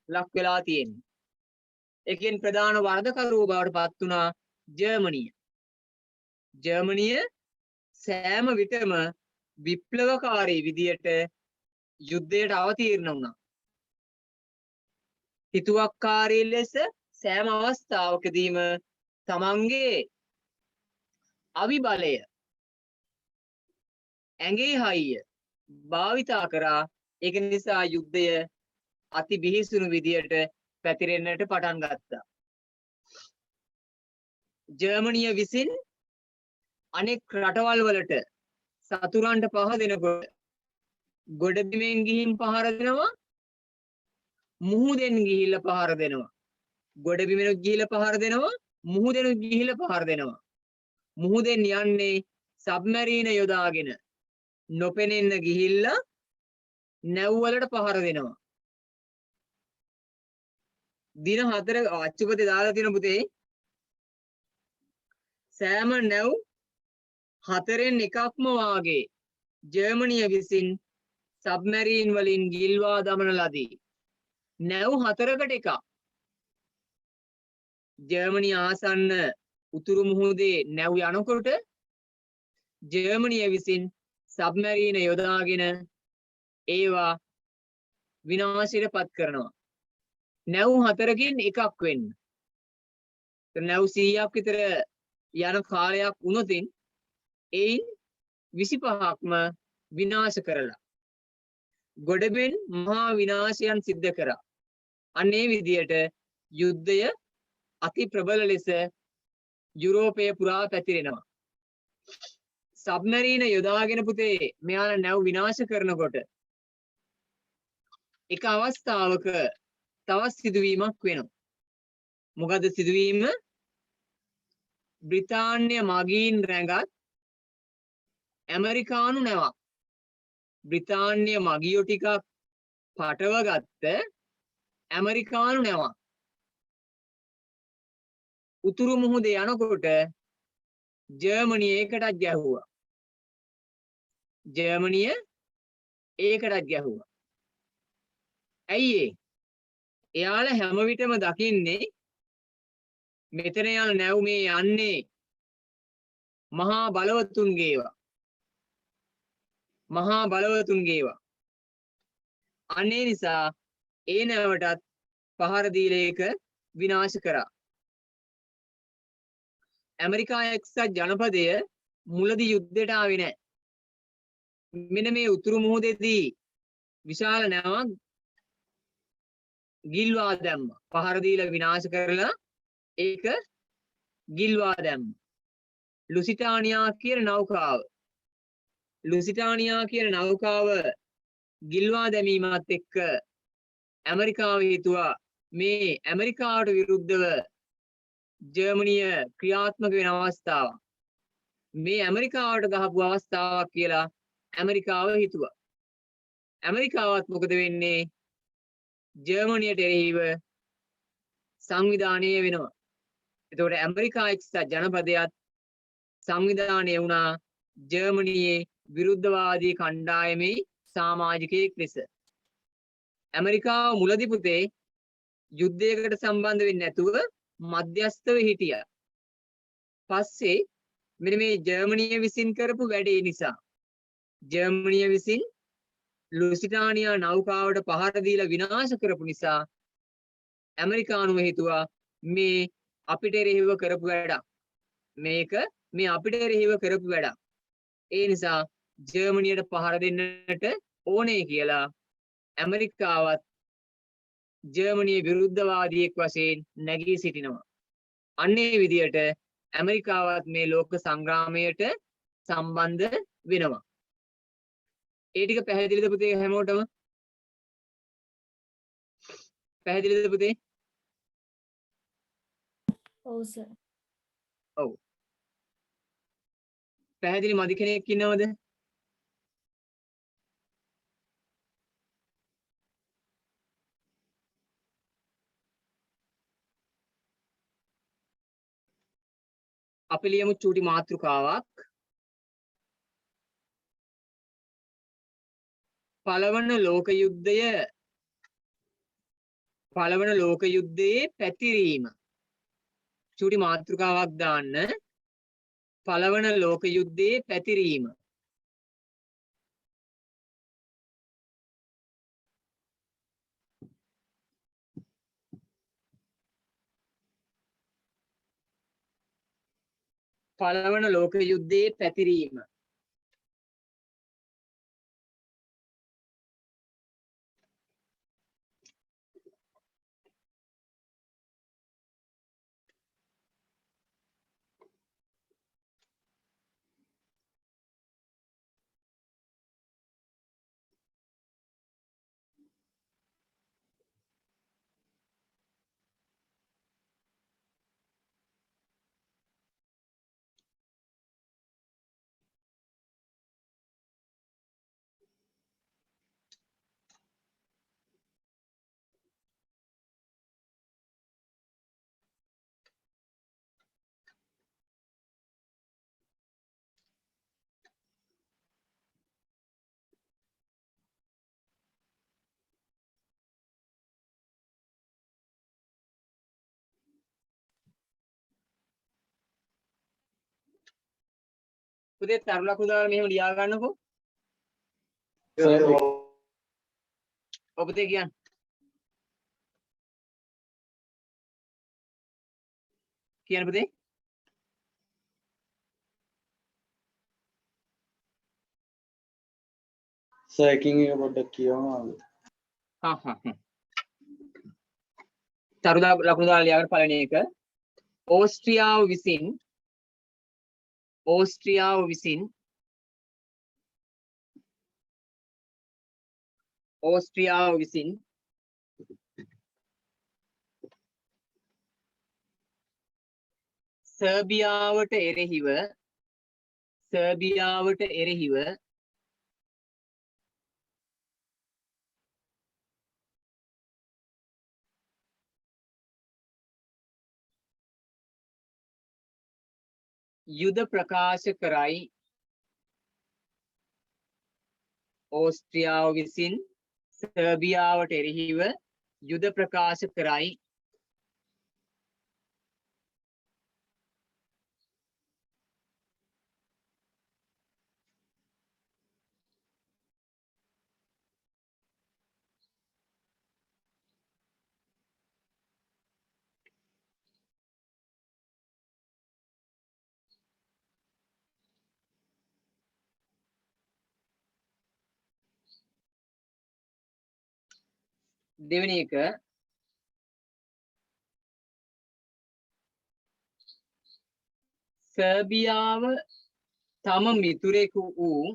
ලක් වෙලා තියෙන්නේ. එකෙන් ප්‍රධාන වරදකරුවෝ බවට පත් වුණා ජර්මනිය. ජර්මනිය සෑම විටම විප්ලවකාරී විදියට යුද්ධයට අවතීර්ණ වුණා. හිතුවක්කාරී ලෙස සෑම අවස්ථාවකදීම තමන්ගේ අවිබලය ඇඟේ හයිය භාවිතා කරා. ඒක නිසා යුද්ධය අති බිහිසුණු විදියට පැතිරෙන්නට පටන් ගත්තා. ජර්මනිය විසින් අනෙක් රටවල් වලට සතුරන්ට පහ දෙනකොට ගොඩබිමෙන් ගිහින් පහර දෙනවා, මුහුදෙන් ගිහිල්ලා පහර දෙනවා. ගොඩබිමෙන් ගිහිල්ලා පහර දෙනවා, මුහුදෙන් ගිහිල්ලා පහර දෙනවා. මුහුදෙන් යන්නේ සබ්මැරීන යොදාගෙන නොපෙනෙන්න ගිහිල්ලා නැව් වලට පහර දෙනවා. දින 4 අච්චුපතේ දාලා තියෙන පුතේ සෑම නැව් 4න් එකක්ම වාගේ ජර්මනිය විසින් සබ්මැරීන් වලින් ගිල්වා දමන ලදී. නැව් 4කට එකක්. ජර්මනිය ආසන්න උතුරු මුහුදේ නැව් යනකොට ජර්මනිය විසින් සබ්මැරීන යොදාගෙන ඒවා විනාශයට පත් කරනවා. නැව් 4කින් එකක් වෙන්න. නැව් 100ක් විතර යන කාලයක් වුණොතින් එයින් 25ක්ම විනාශ කරලා ගොඩබෙන් මහා විනාශයන් සිද්ධ කරා. අන්නේ විදියට යුද්ධය අති ප්‍රබල ලෙස යුරෝපය පුරා පැතිරෙනවා. සබ්මැරීන යොදාගෙන පුතේ මෙයාලා නැව් විනාශ කරනකොට එක අවස්ථාවක තවත් සිදුවීමක් වෙනවා. මොකද සිදුවීම? බ්‍රිතාන්‍ය මගීන් රැඟත් ඇමරිකානු නැවක්. බ්‍රිතාන්‍ය මගියෝ ටිකක් පටවගත්ත ඇමරිකානු නැවක් උතුරු මුහුදේ යනකොට ජර්මනිය ඒකටත් ගැහුවා. ජර්මනිය ඒකටත් ගැහුවා. ඇයි ඒ? එයාලා හැම විටම දකින්නේ මෙතන යන නැව් මේ යන්නේ මහා බලවතුන්ගේවා. මහා බලවතුන්ගේවා. අනේ නිසා ඒ නැවටත් පහර දීලා ඒක විනාශ කරා. ඇමරිකා එක්සත් ජනපදය මුලදී යුද්ධයට ආවේ නැහැ. මෙන්න මේ උතුරු මුහුදේදී විශාල නැවක් ගිල්වා දැම්මා. පහර දීලා විනාශ කරලා ඒක ගිල්වා දැම්මා. ලුසිටානියා කියන නෞකාව. ලුසිටානියා කියන නෞකාව ගිල්වා දැමීමත් එක්ක ඇමරිකාව හිතුවා මේ ඇමරිකාවට විරුද්ධව ජර්මනිය ක්‍රියාත්මක වෙන අවස්ථාවක්. මේ ඇමරිකාවට ගහපු අවස්ථාවක් කියලා ඇමරිකාව හිතුවා. ඇමරිකාවත් මොකද වෙන්නේ? ජර්මනියට එරෙහිව සංවිධානය වෙනවා. එතකොට ඇමරිකා එක්සත් ජනපදයත් සංවිධානය වුණා ජර්මනියේ විරුද්ධවාදී කණ්ඩායමේ සමාජිකයෙක් ලෙස. ඇමරිකාව මුලදී පුතේ යුද්ධයකට සම්බන්ධ වෙන්නේ නැතුව මධ්‍යස්ථව හිටියා. පස්සේ මෙන්න මේ ජර්මනිය විසින් කරපු වැඩේ නිසා ජර්මනිය විසින් ලුසිටානියා නෞකාවට පහර දීලා විනාශ කරපු නිසා ඇමරිකානුව හිතුවා මේ අපිට එරෙහිව කරපු වැඩක්. මේක මේ අපිට එරෙහිව කරපු වැඩක්. ඒ නිසා ජර්මනියට පහර දෙන්නට ඕනේ කියලා ඇමරිකාවත් ජර්මනියේ විරුද්ධවාදියෙක් වශයෙන් නැගී සිටිනවා. අන්නේ විදියට ඇමරිකාවත් මේ ලෝක සංග්‍රාමයට සම්බන්ධ වෙනවා. ඒ ටික පැහැදිලිද පුතේ හැමෝටම? පැහැදිලිද පුතේ? ඔව් සර්. ඔව්. පැහැදිලි මදි කෙනෙක් ඉන්නවද? අපි ලියමු චූටි මාතෘකාවක්. පළවන ලෝක යුද්ධයේ පැතිරීම. චූටි මාතෘකාවක් දාන්න. පළවන ලෝක යුද්ධයේ පැතිරීම. පළවන ලෝක යුද්ධයේ පැතිරීම. පුතේ තරු ලකුණු දාලා මෙහෙම ලියා ගන්නකෝ. ඔබ පුතේ කියන්න. කියන්න පුතේ. සර්කින් එක පොඩ්ඩක් කියවනවාද? තරු ලකුණු දාලා ලියා ගන්න පළවෙනි එක. ඕස්ට්‍රියාව විසින් සර්බියාවට එරෙහිව යුද ප්‍රකාශ කරයි. ඕස්ට්‍රියාව විසින් සර්බියාවට එරෙහිව යුද ප්‍රකාශ කරයි. දෙවෙනි එක සර්බියාව තම මිතුරෙකු වූ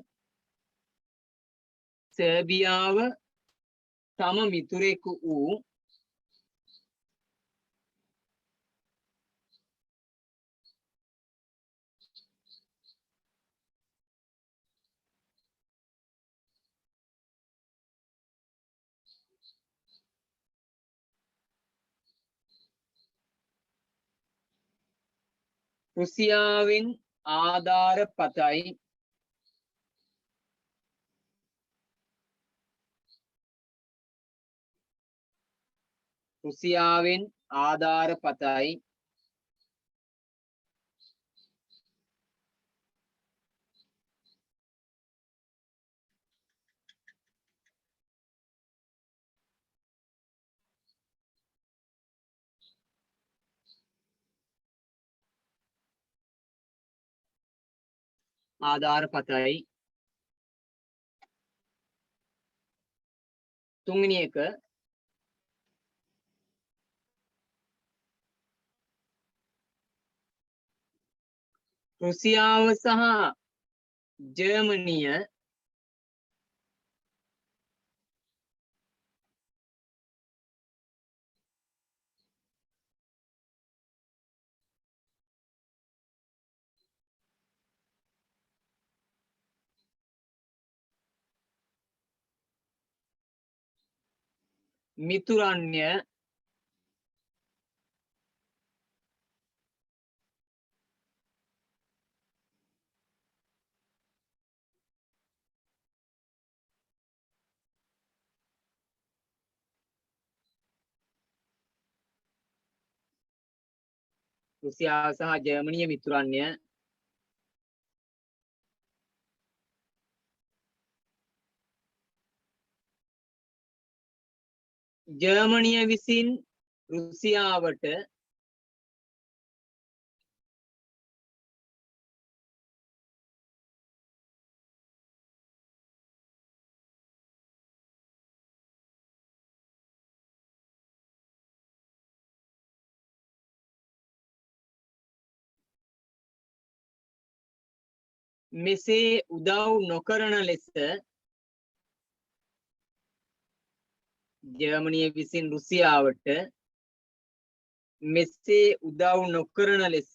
රුසියාවෙන් ආධාර පතයි. රුසියාවෙන් ආධාර පතයි. ආධාර පතයි. තුන්වෙනි එක රුසියාව සහ ජර්මනිය මිතුරන්ය. රුසියාව සහ ජර්මනිය මිතුරන්ය. ජර්මනිය විසින් රුසියාවට මෙසේ උදව් නොකරන ලෙස ජර්මනිය විසින් රුසියාවට මෙසේ උදව් නොකරන ලෙස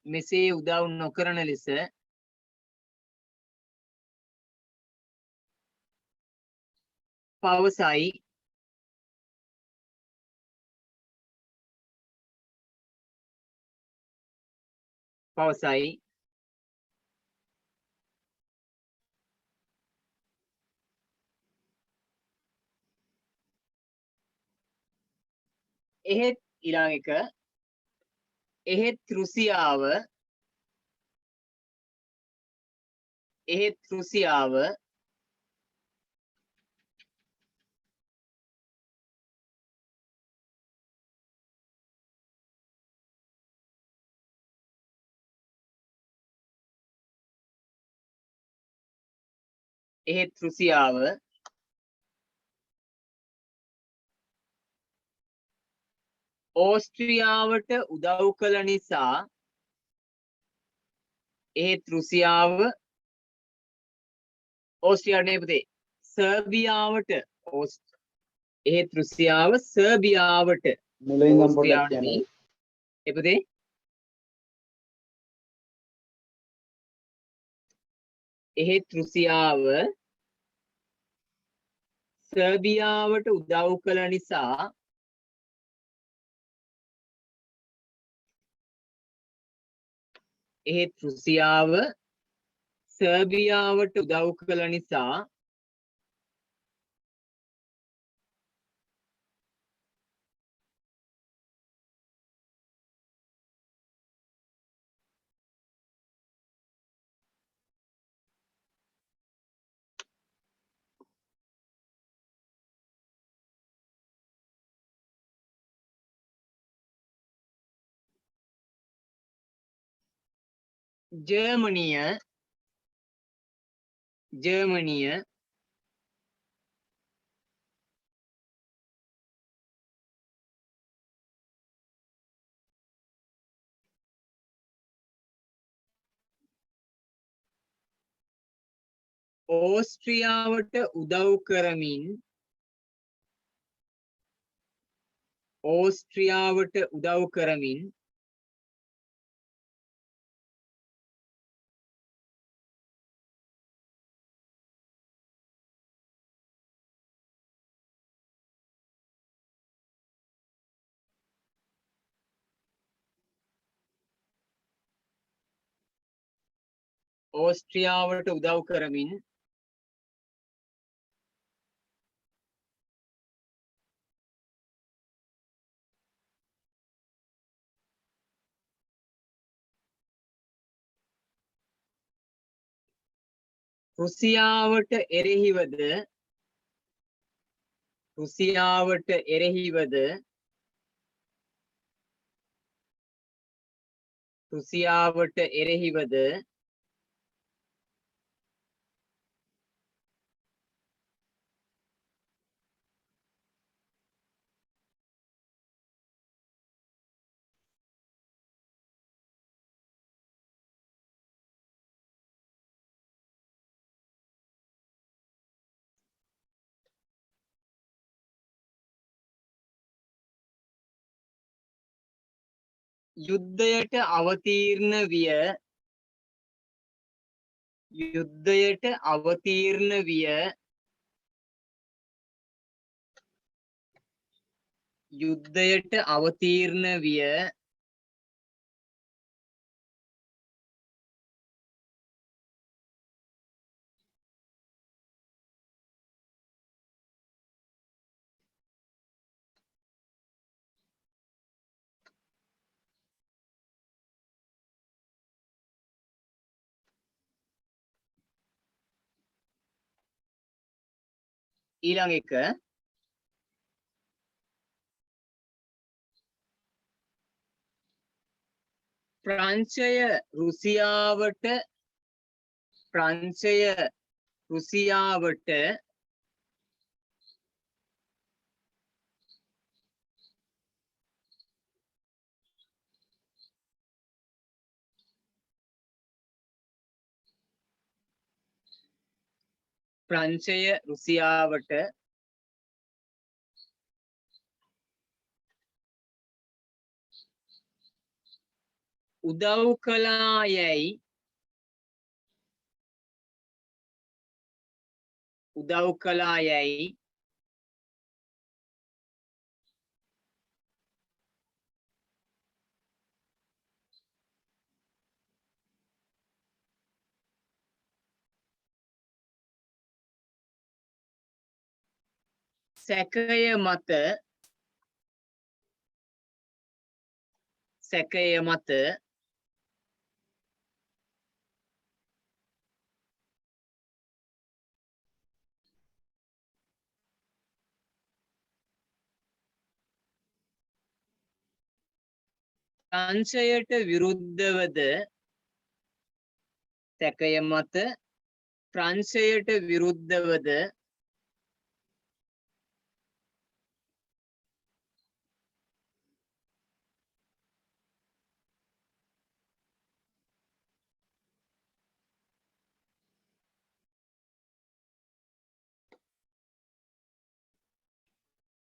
මෙසේ උදව් නොකරන ලෙස පවසයි. පවසයි. එහෙත් ඊළඟ එක එහෙත් රුසියාව ඕස්ට්‍රියාවට උදව් කළ නිසා ඕස්ට්‍රියාවට නේ පුතේ සර්බියාවට සර්බියාවට මුලින් නම් පොඩ්ඩක් ඕස්ට්‍රියාවට කියන්න. පුතේ එහෙත් රුසියාව සර්බියාවට උදව් කළ නිසා ජර්මනිය ඕස්ට්‍රියාවට උදව් කරමින් ඕස්ට්‍රියාවට උදව් කරමින් රුසියාවට එරෙහිවද යුද්ධයට අවතීර්ණ විය ඊළඟ එක ප්‍රංශය රුසියාවට උදව් කළා යැයි සැකය මත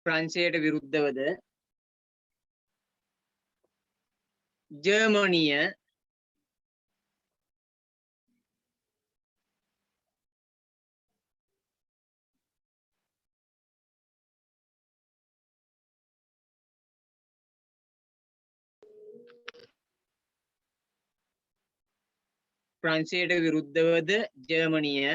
ප්‍රංශයට විරුද්ධවද ජර්මනිය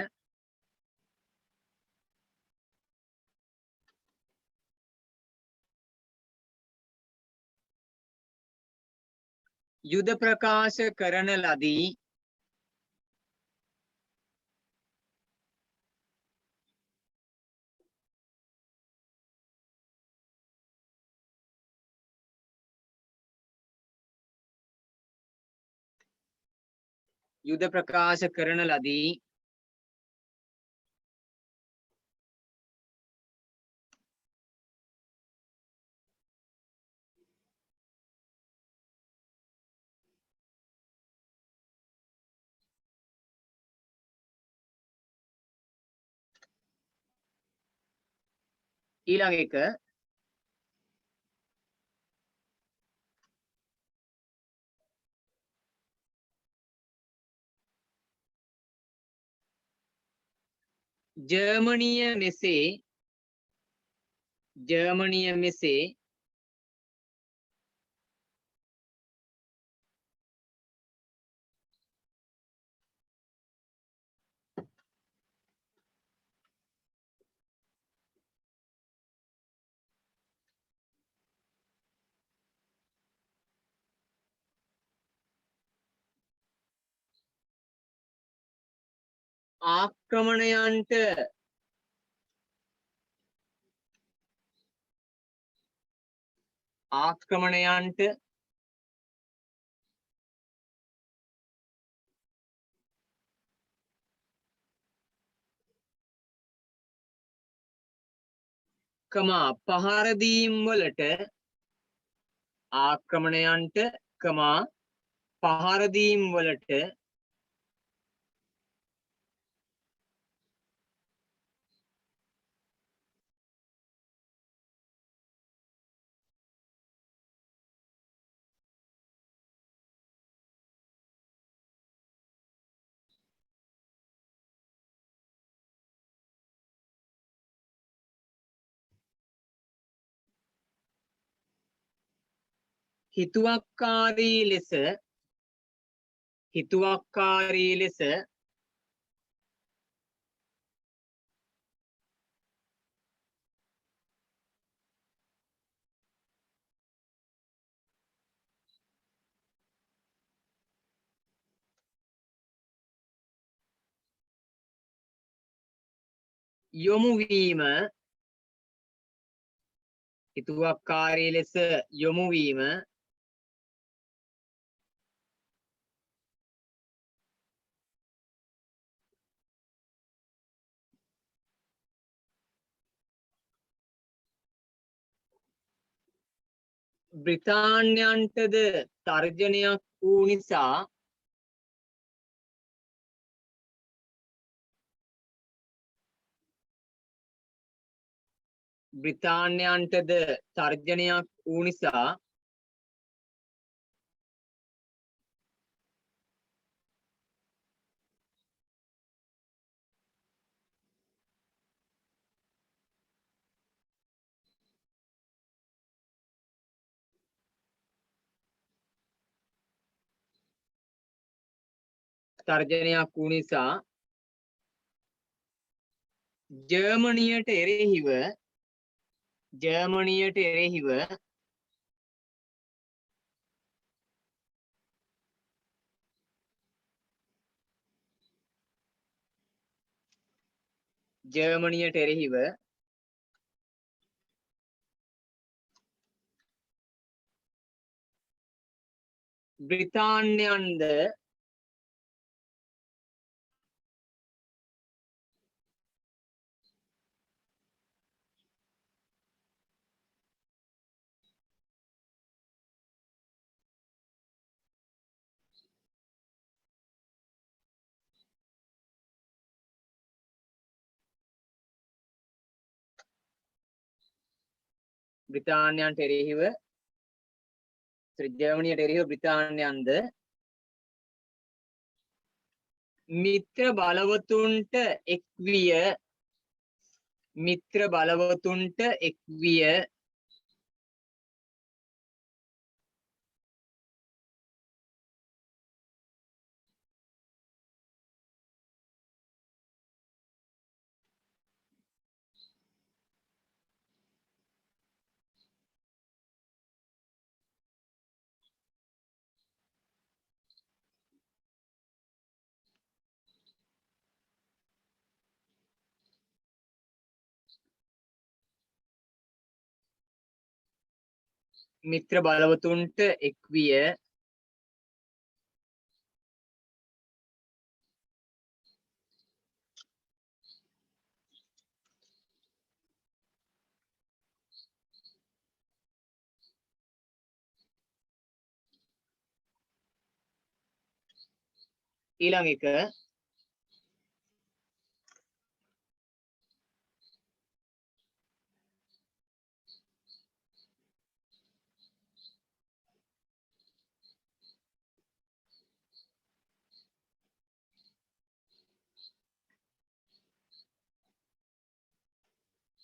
යුද ප්‍රකාශ කරන ලදී. ඊළඟ එක ජර්මනිය මෙසේ ආක්‍රමණයන්ට පහර දීම් වලට ආක්‍රමණයන්ට පහර දීම් වලට හිතුවක්කාරී ලෙස යොමු වීම බ්‍රිතාන්‍යයන්ටද තර්ජනයක් වූ නිසා ජර්මනියට එරෙහිව බ්‍රිතාන්‍යයන්ද මිත්‍ර බලවතුන්ට එක්විය ඊළඟ එක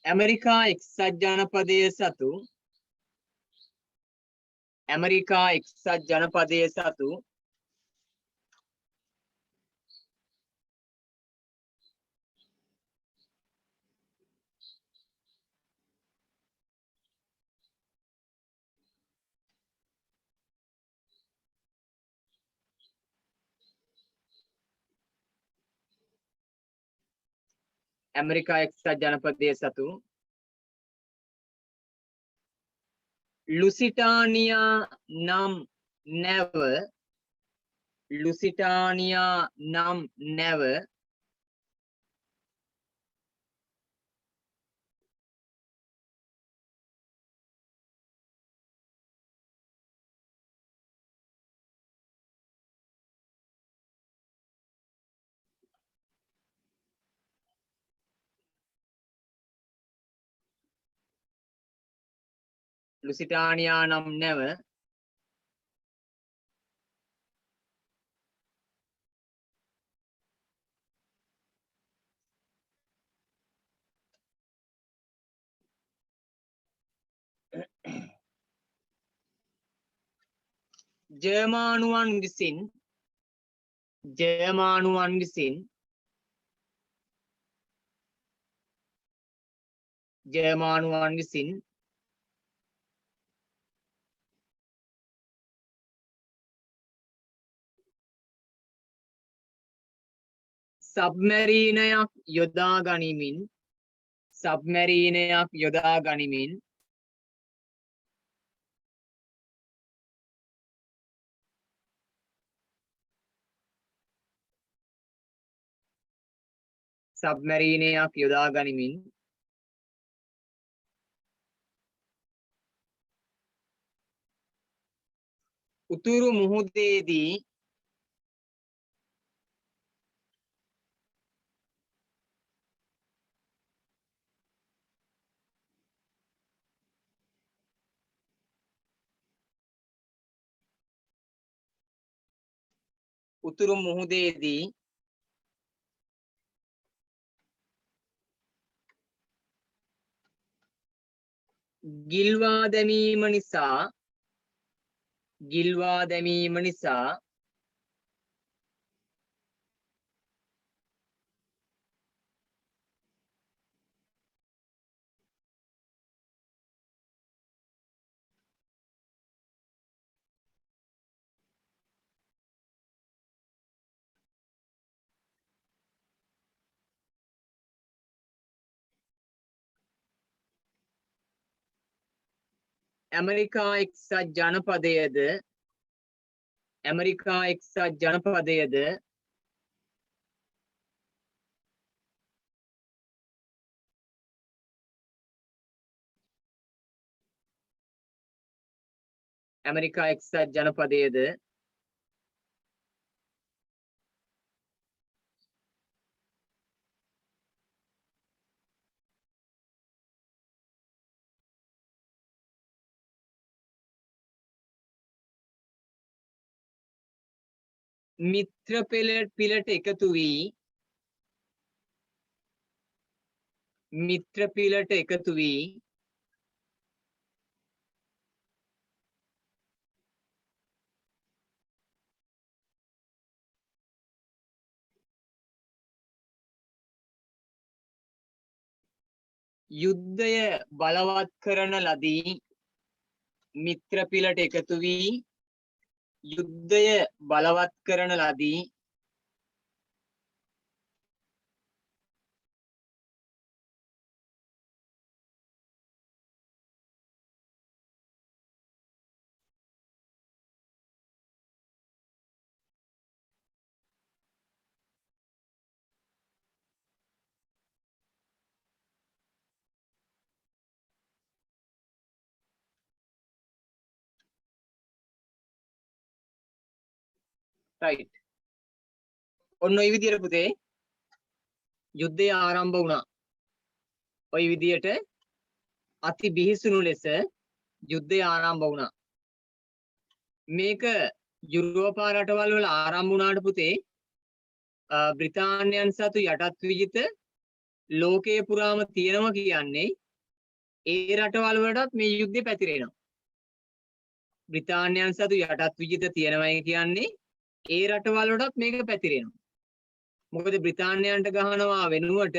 ඇමරිකා එක්සත් ජනපදය සතු ඇමරිකා එක්සත් ජනපදයේ සතු ලුසිටානියා නම් නැව ජර්මානුවන් විසින් සබ්මැරීනයක් යොදා ගනිමින් උතුරු මුහුදේදී ගිල්වා දැමීම නිසා ඇමරිකා එක්සත් ජනපදයද මිත්‍ර පිලට එකතු වී යුද්ධය බලවත් කරන ලදී right ඔන්න ඔය විදියට පුතේ යුද්ධය ආරම්භ වුණා ඔය විදියට අති බිහිසුණු ලෙස යුද්ධය ආරම්භ වුණා මේක යුරෝපා රටවල් වල ආරම්භ වුණාට පුතේ බ්‍රිතාන්‍යයන් සතු යටත් විජිත ලෝකයේ පුරාම තියෙනවා කියන්නේ ඒ රටවල් වලටත් මේ යුද්ධය පැතිරෙනවා බ්‍රිතාන්‍යයන් සතු යටත් විජිත තියෙනවායි කියන්නේ ඒ රටවල් වලටත් මේක පැතිරෙනවා මොකද බ්‍රිතාන්‍යයන්ට ගහනවා වෙනුවට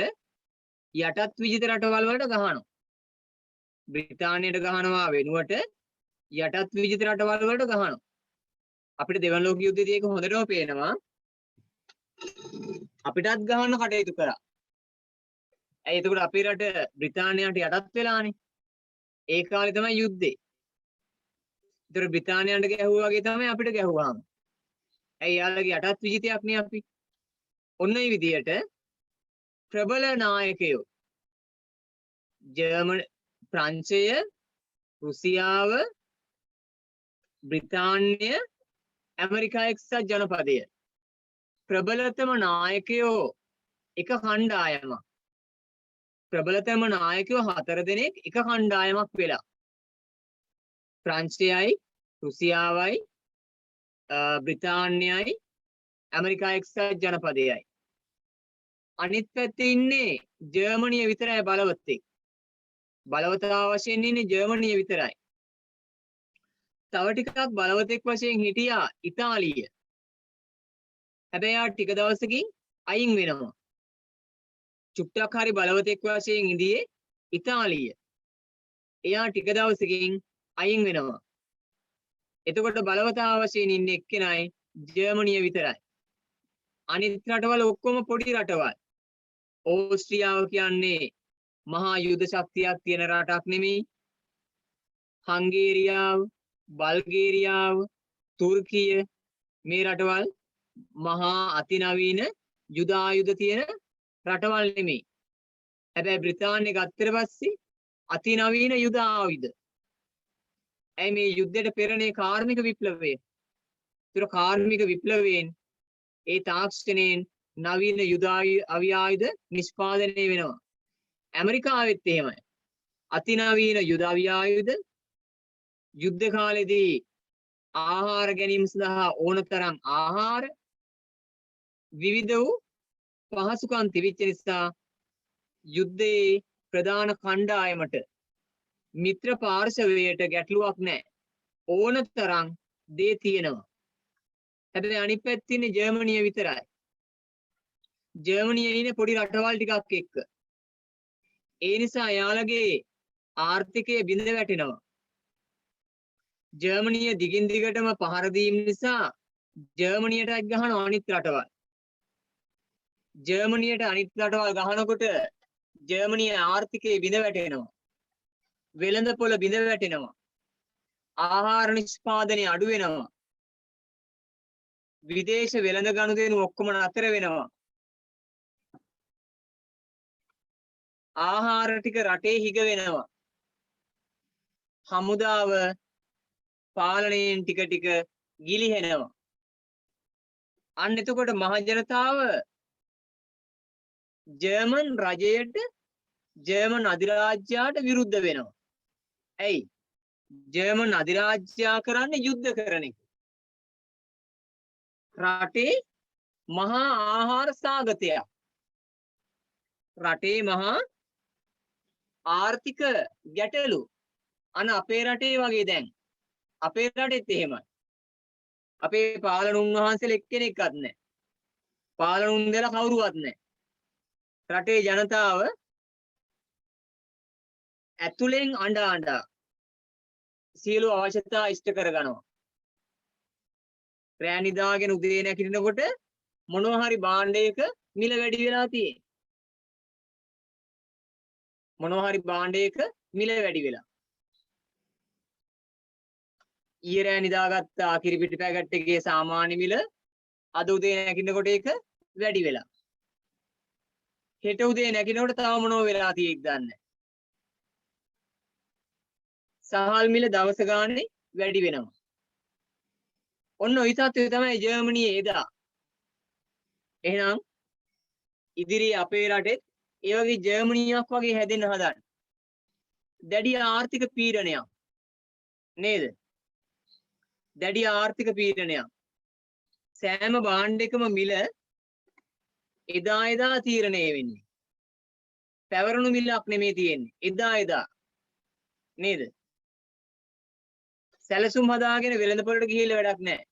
යටත් විජිත රටවල් වලට ගහනවා බ්‍රිතාන්‍යයට ගහනවා වෙනුවට යටත් විජිත රටවල් වලට ගහනවා අපිට දෙවන ලෝක යුද්ධයේදී ඒක හොඳටම පේනවා අපිටත් ගහන්න කටයුතු කරා ඇයි එතකොට අපේ රට බ්‍රිතාන්‍යයට යටත් වෙලානේ. ඒ කාලේ තමයි යුද්ධේ. ඒතර බ්‍රිතාන්‍යයන්ට ගැහුවා වගේ තමයි අපිට ගැහුවාම. ඇයි යාළුවගේ යටත් විජිතයක් නේ අපි. ඔන්න ඒ විදියට ප්‍රබල නායකයෝ ජර්මන් ප්‍රංශය රුසියාව බ්‍රිතාන්‍ය ඇමරිකා එක්සත් ජනපදය ප්‍රබලතම නායකයෝ එක කණ්ඩායමක් ප්‍රබලතම නායකයෝ 4 දෙනෙක් එක කණ්ඩායමක් වෙලා ප්‍රංශයයි රුසියාවයි බ්‍රිතාන්‍යයයි ඇමරිකා එක්සත් ජනපදයයි අනිත් පැත්තේ ඉන්නේ ජර්මනිය විතරයි බලවත්තේ බලවතා වශයෙන් ඉන්නේ ජර්මනිය විතරයි තව ටිකක් බලවතෙක් වශයෙන් හිටියා ඉතාලිය හැබැයි ආ ටික දවසකින් අයින් වෙනවා චුට්ටක් හරි බලවතෙක් වශයෙන් ඉඳියේ ඉතාලිය එයා ටික දවසකින් අයින් වෙනවා එතකොට බලවතා වශයෙන් ඉන්නේ එක්කෙනයි ජර්මනිය විතරයි අනිත් රටවල ඔක්කොම පොඩි රටවල් ඕස්ට්‍රියාව කියන්නේ මහා යුද ශක්තියක් තියෙන රටක් නෙමෙයි හංගේරියාව බල්ගේරියාව තුර්කිය මේ රටවල් මහා අතිනවීන යුද ආයුධ තියෙන රටවල් නෙමෙයි හැබැයි බ්‍රිතාන්‍ය ගත්තට පස්සේ අතිනවීන යුද ආයුධ ඇයි මේ යුද්ධයට පෙරනේ කාර්මික විප්ලවය ඒතර කාර්මික විප්ලවයෙන් ඒ තාක්ෂණයෙන් නවීන යුද අවිආයුධ නිෂ්පාදනය වෙනවා ඇමරිකාවෙත් එහෙමයි අතිනවීන යුද අවිආයුධ යුද්ධ කාලෙදී ආහාර ගැනීම සඳහා ඕනතරම් ආහාර විවිධ වූ පහසුකම් තිබිච්ච නිසා යුද්ධයේ ප්‍රධාන කණ්ඩායමට මිත්‍ර පාර්ශවයට ගැටලුවක් නැහැ ඕනතරම් දේ තියෙනවා හැබැයි අනිත් පැත්තේ ඉන්නේ ජර්මනිය විතරයි ජර්මනියේ ඉන්නේ පොඩි රටවල් ටිකක් එක්ක ඒ නිසා යාළගේ ආර්ථිකය බිඳ වැටෙනවා ජර්මනිය දිගින් දිගටම පහර දීම නිසා ජර්මනියටත් ගහනවා අනිත් රටවල් ජර්මනියට අනිත් රටවල් ගහනකොට ජර්මනියේ ආර්ථිකය බිඳ වැටෙනවා වෙළඳපොළ බිඳ වැටෙනවා ආහාර නිෂ්පාදනය අඩු වෙනවා විදේශ වෙළඳ ගනුදෙනු ඔක්කොම නතර වෙනවා ආහාර ටික රටේ හිග වෙනවා හමුදාව පාලනයෙන් ටික ටික ගිලිහෙනවා අන්න එතකොට මහ ජනතාව ජර්මන් රජයට ජර්මන් අධිරාජ්‍යයට විරුද්ධ වෙනවා ඇයි ජර්මන් අධිරාජ්‍යයා කරන්නේ යුද්ධ කරන එක රටේ මහා ආහාර සාගතයක් රටේ මහා ආර්ථික ගැටලු අන අපේ රටේ වගේ දැන් අපේ රටෙත් එහෙමයි අපේ පාලන උන්වහන්සේලා එක්කෙනෙක්වත් නැහැ පාලන උන්දලා කවුරුවත් නැහැ රටේ ජනතාව ඇතුලෙන් අඬ සියලු අවශ්‍යතා ඉෂ්ට කරගනවා රෑ නිදාගෙන උදේ නැගිටිනකොට මොනවා හරි භාණ්ඩයක මිල වැඩි වෙලා තියෙන්නේ මොනවා හරි භාණ්ඩයක මිල වැඩි වෙලා ඊයේ රෑ නිදාගත්ත කිරි පිටි පැකට් එකේ සාමාන්‍ය මිල අද උදේ නැගිටිනකොට ඒක වැඩි වෙලා හෙට උදේ නැගිටිනකොට තව මොනව වෙලා තියෙයිද දන්නේ සහල් මිල දවස ගානේ වැඩි වෙනවා ඔන්න ওই තත්ත්වය තමයි ජර්මනියේ එදා එහෙනම් ඉදිරියේ අපේ රටෙත් ඒ වගේ ජර්මනියක් වගේ හැදෙන්න හදන්න දැඩි ආර්ථික පීඩනයක් නේද දැඩි ආර්ථික පීඩනයක් සෑම භාණ්ඩයකම මිල එදා තීරණය වෙන්නේ පැවරුණු මිලක් නෙමෙයි තියෙන්නේ එදා නේද සැලසුම් හදාගෙන වෙළඳපොළට ගිහිල්ලා වැඩක් නැහැ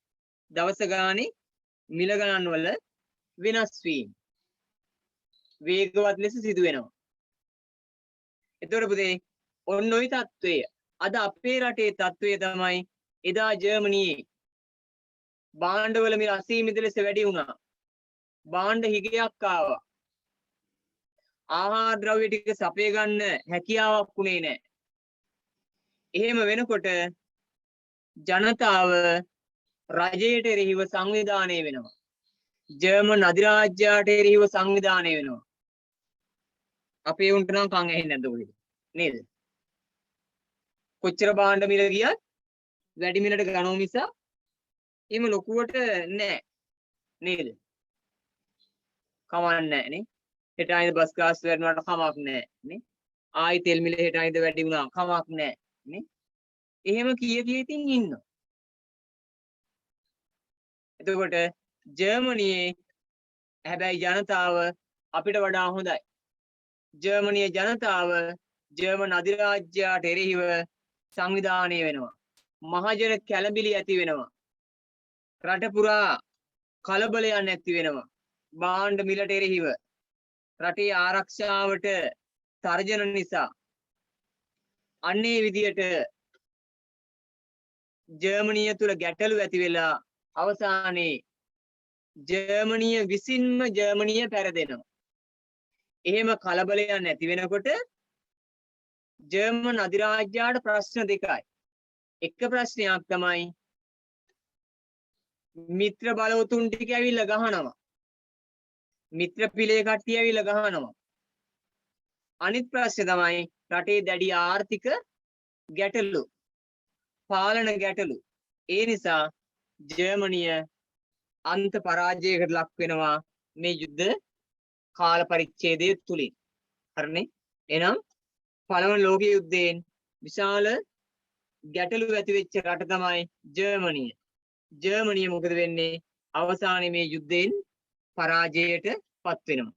දවස ගානේ මිල ගණන් වල වෙනස් වීම වේගවත් ලෙස සිදු වෙනවා එතකොට පුතේ ඔන්න ඔය තත්ත්වය අද අපේ රටේ තත්ත්වය තමයි එදා ජර්මනියේ භාණ්ඩවල මිල අසීමිත ලෙස වැඩි වුණා භාණ්ඩ හිගයක් ආවා ආහාර ද්‍රව්‍ය ටික සපය ගන්න හැකියාවක් උනේ නැහැ. එහෙම වෙනකොට ජනතාව රජයට එරෙහිව සංවිධානය වෙනවා. ජර්මන් අධිරාජ්‍යයට එරෙහිව සංවිධානය වෙනවා. අපේ උන්ට නම් කන් ඇහෙන්නේ නැද්ද ඔය නේද? කොච්චර භාණ්ඩ මිල ගියත් වැඩි මිලට ගනෝ මිස එහෙම ලොකුවට නෑ නේද? කමක් නෑ නේ. හෙට ආයිද බස් ගාස්තු වැඩිවුණාට කමක් නෑ නේ. ආයි තෙල් මිල හෙට ආයිද වැඩි වුණා කමක් නෑ නේ. එහෙම කී ඉතින් ඉන්නවා. එතකොට ජර්මනියේ හැබැයි ජනතාව අපිට වඩා හොඳයි. ජර්මනියේ ජනතාව ජර්මන් අධිරාජ්‍යයට එරෙහිව සංවිධානය වෙනවා. මහජන කැළඹිලි ඇති වෙනවා. රට පුරා කලබලයක් නැති වෙනවා. භාණ්ඩ මිලට එරෙහිව රටේ ආරක්ෂාවට තර්ජන නිසා අන්නේ විදියට ජර්මනිය තුල ගැටලු ඇති වෙලා අවසානයේ ජර්මනිය විසින්ම ජර්මනිය පැරදෙනවා. එහෙම කලබලයක් නැති වෙනකොට ජර්මන් අධිරාජ්‍යයට ප්‍රශ්න දෙකයි. එක ප්‍රශ්නයක් තමයි මිත්‍ර බලවතුන් ටික ඇවිල්ලා ගහනවා. මිත්‍ර පිලේ කට්ටිය ඇවිල්ලා ගහනවා. අනිත් ප්‍රශ්නේ තමයි රටේ දැඩි ආර්ථික ගැටලු, පාලන ගැටලු. ඒ නිසා ජර්මනිය අන්ත පරාජයකට ලක් වෙනවා මේ යුද්ධ කාල පරිච්ඡේදය තුලින්. හරිනේ? එහෙනම් පළවෙනි ලෝක යුද්ධයෙන් විශාල ගැටලු ඇති වෙච්ච රට තමයි ජර්මනිය. ජර්මනිය මොකද වෙන්නේ? අවසානයේ මේ යුද්ධයෙන් පරාජයට පත් වෙනවා.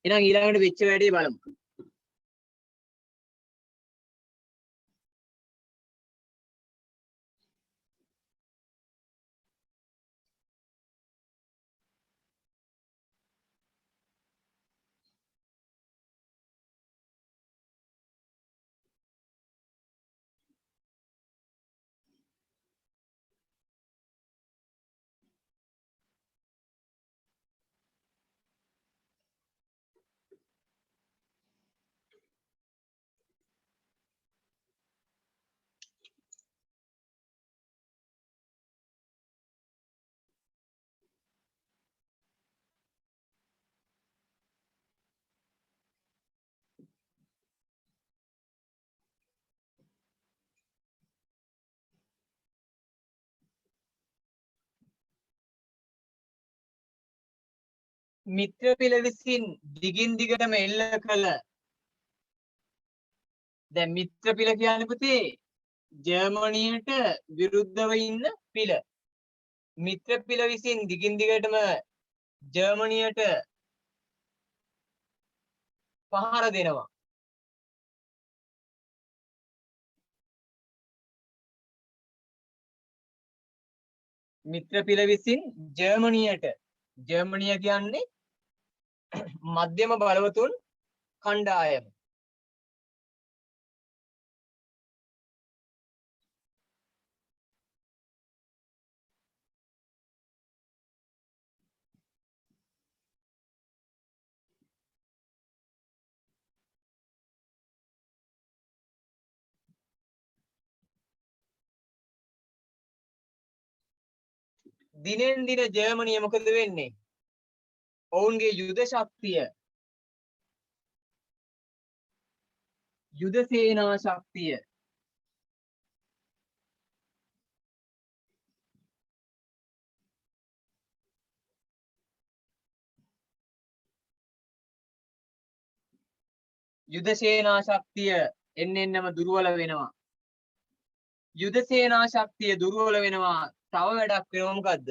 එහෙනම් ඊළඟට වෙච්ච වැඩේ බලමු. මිත්‍ර පිළ විසින් දිගින් දිගටම එල්ල කළ දැන් මිත්‍ර පිළ කියන්නේ පුතේ ජර්මනියට විරුද්ධව ඉන්න පිළ. මිත්‍ර පිළ විසින් දිගින් දිගටම ජර්මනියට පහර දෙනවා. මිත්‍ර පිළ විසින් ජර්මනියට, ජර්මනිය කියන්නේ මධ්‍යම බලවතුන් කණ්ඩායම. දිනෙන් දින ජර්මනිය මොකද වෙන්නේ? ඔවුන්ගේ යුද ශක්තිය, යුද සේනා ශක්තිය යුද සේනා ශක්තිය එන්නෙන්නම දුර්වල වෙනවා. යුද සේනා ශක්තිය දුර්වල වෙනවා. තව වැඩක් වෙනවා මොකද්ද?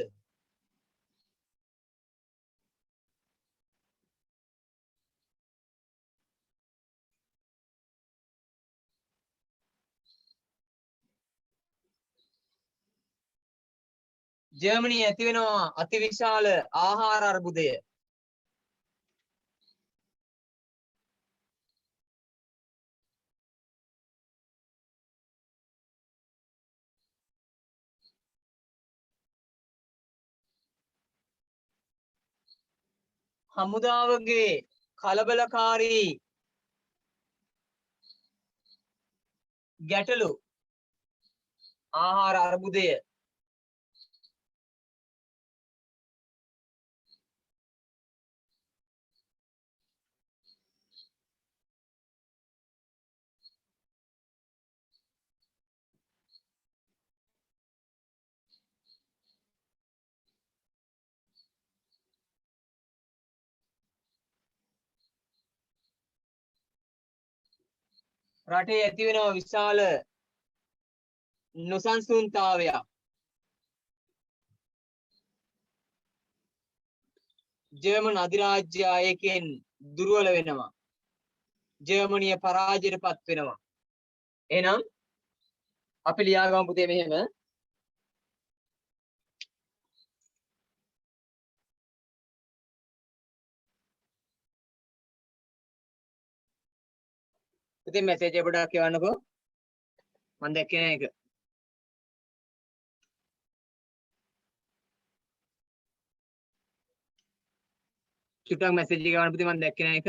ජර්මනිය ඇති වෙනවා අතිවිශාල ආහාර අර්බුදය. හමුදාවගේ කලබලකාරී ගැටලු ආහාර අර්බුදය රටේ ඇතිවෙනවා විශාල නොසන්සුන්තාවයක්. ජර්මන් අධිරාජ්‍ය ඒකෙන් දුර්වල වෙනවා. ජර්මනිය පරාජයට පත් වෙනවා. එහෙනම් අපි ලියාගමු පුතේ මෙහෙම. පුතේ මැසේජ් එක පොඩ්ඩක් කියවන්නකෝ. මම දැක්කේ නෑ ඒක. චුට්ටක් මැසේජ් එක ගන්න පුතේ මම දැක්කේ නෑ ඒක.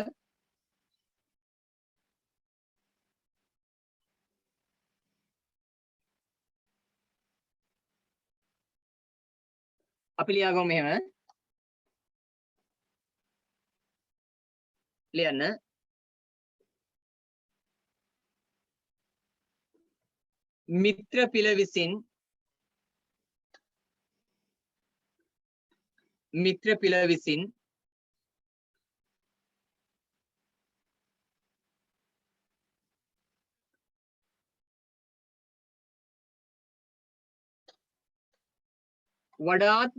අපි ලියාගමු මෙහෙම. ලියන්න. මිත්‍ර පිළ විසින් වඩාත්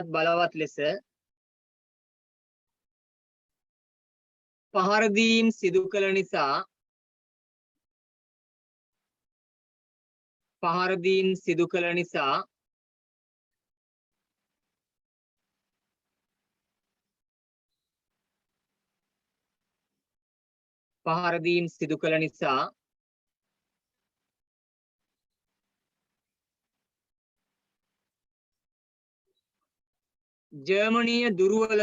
බලවත් ලෙස පහර දීම් සිදු කළ නිසා ජර්මනිය දුර්වල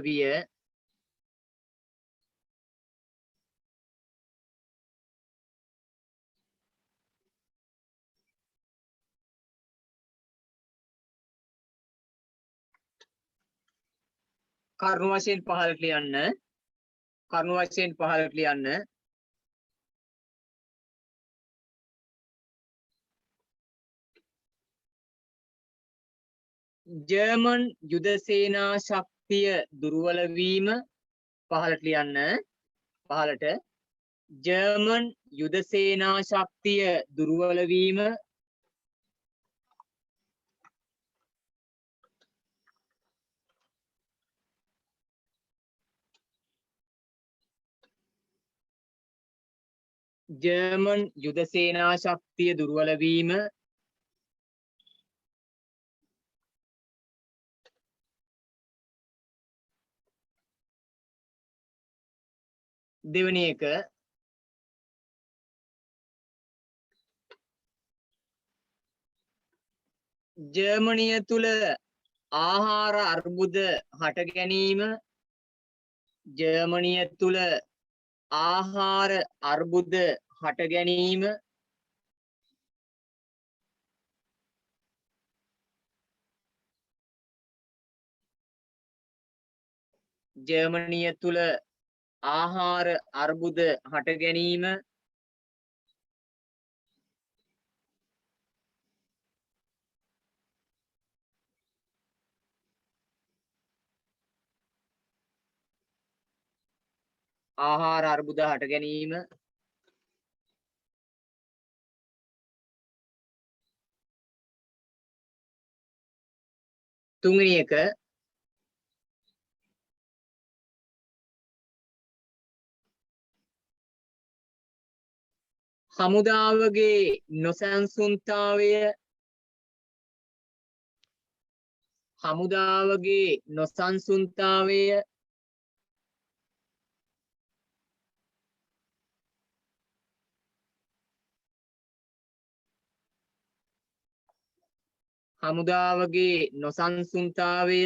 විය කරුණු වශයෙන් පහළට ලියන්න. ජර්මන් යුද සේනා ශක්තිය දුර්වල වීම පහළට ලියන්න. ජර්මන් යුද සේනා ශක්තිය දුර්වල වීම දෙවෙනි එක ජර්මනිය තුල ආහාර අර්බුද හට ගැනීම තුන්වෙනි එක හමුදාවගේ නොසන්සුන්තාවය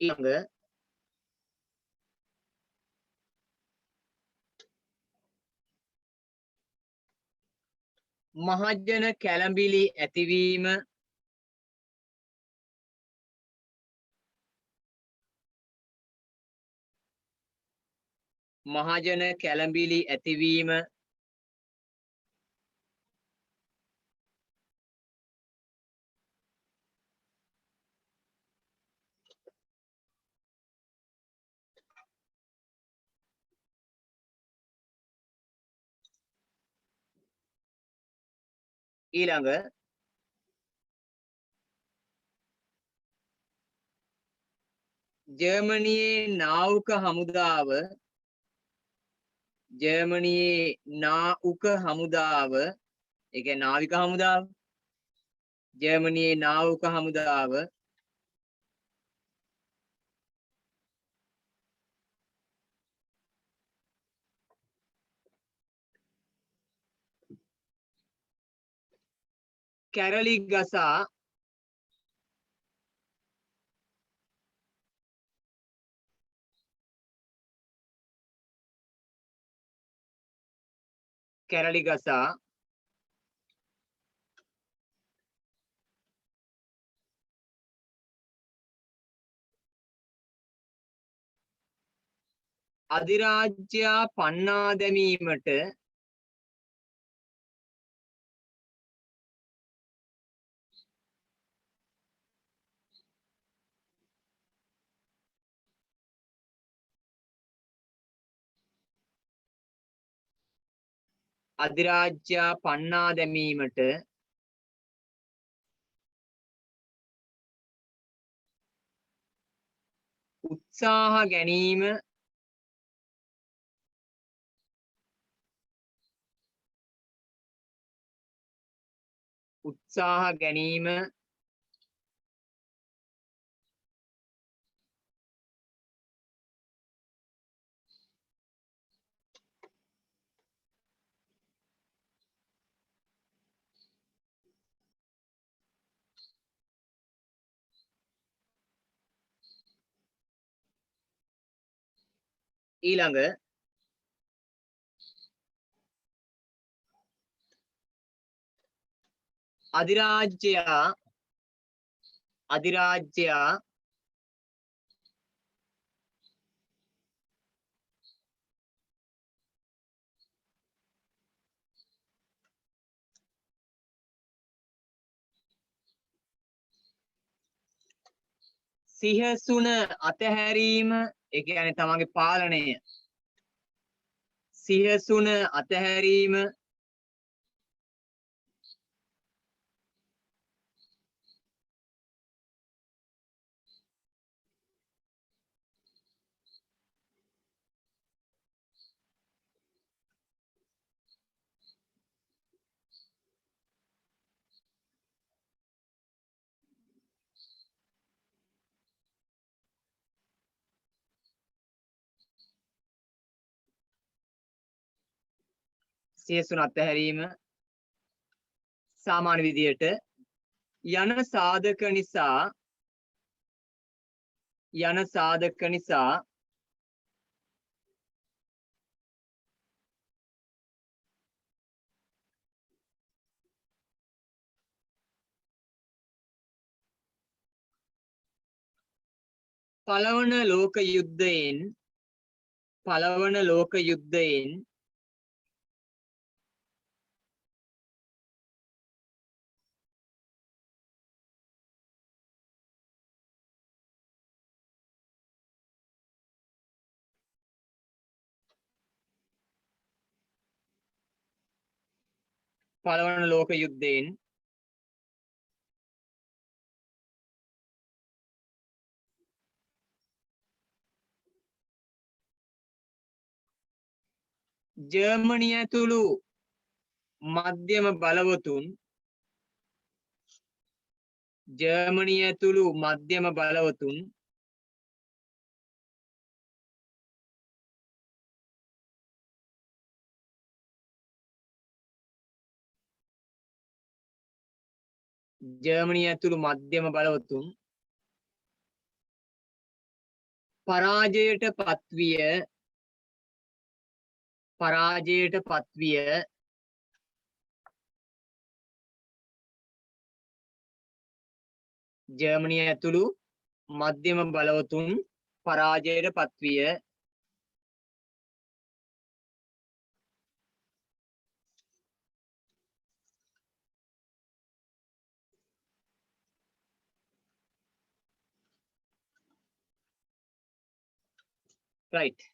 ඊළඟ මහජන කැළඹිලි ඇතිවීම ඊළඟ ජර්මනියේ නාවික හමුදාව ඒ කියන්නේ නාවික හමුදාව ජර්මනියේ නාවික හමුදාව කැරලි ගසා අධිරාජ්‍යයා පන්නා දැමීමට උත්සාහ ගැනීම ඊළඟ අධිරාජ්‍යයා සිහසුන අතහැරීම ඒ කියන්නේ තමන්ගේ පාලනය සිහසුන අතහැරීම සාමාන්‍ය විදියට යන සාධක නිසා පළවන ලෝක යුද්ධයෙන් ජර්මනිය ඇතුළු මධ්‍යම බලවතුන් පරාජයට පත්විය ජර්මනිය ඇතුළු මධ්‍යම බලවතුන් පරාජයට පත්විය right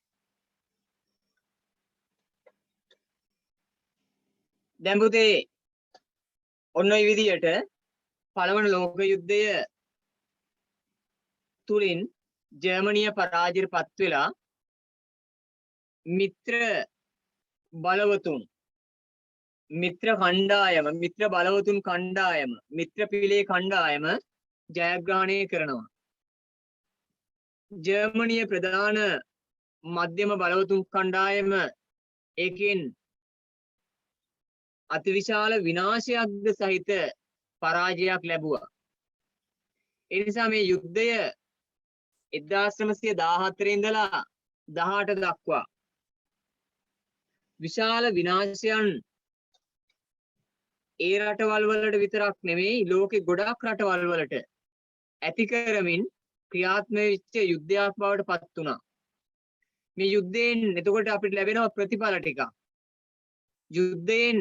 දැන් පුතේ ඔන්න ඔය විදියට පළවන ලෝක යුද්ධය තුලින් ජර්මනිය පරාජයට පත් වෙලා මිත්‍ර බලවතුන් මිත්‍ර බලවතුන් කණ්ඩායම මිත්‍ර පිලේ කණ්ඩායම ජයග්‍රහණය කරනවා ජර්මනිය ප්‍රධාන මධ්‍යම බලවතුන් කණ්ඩායම ඒකෙන් අතිවිශාල විනාශයක්ද සහිත පරාජයක් ලැබුවා ඒ නිසා මේ යුද්ධය 1914 ඉඳලා 18 දක්වා විශාල විනාශයන් ඒ රටවල් වලට විතරක් නෙමෙයි ලෝකේ ගොඩාක් රටවල් වලට ඇති කරමින් ක්‍රියාත්මක වෙච්ච යුද්ධයක් බවට පත් වුණා. මේ යුද්ධයෙන් එතකොට අපිට ලැබෙනවා ප්‍රතිඵල ටිකක්. යුද්ධයෙන්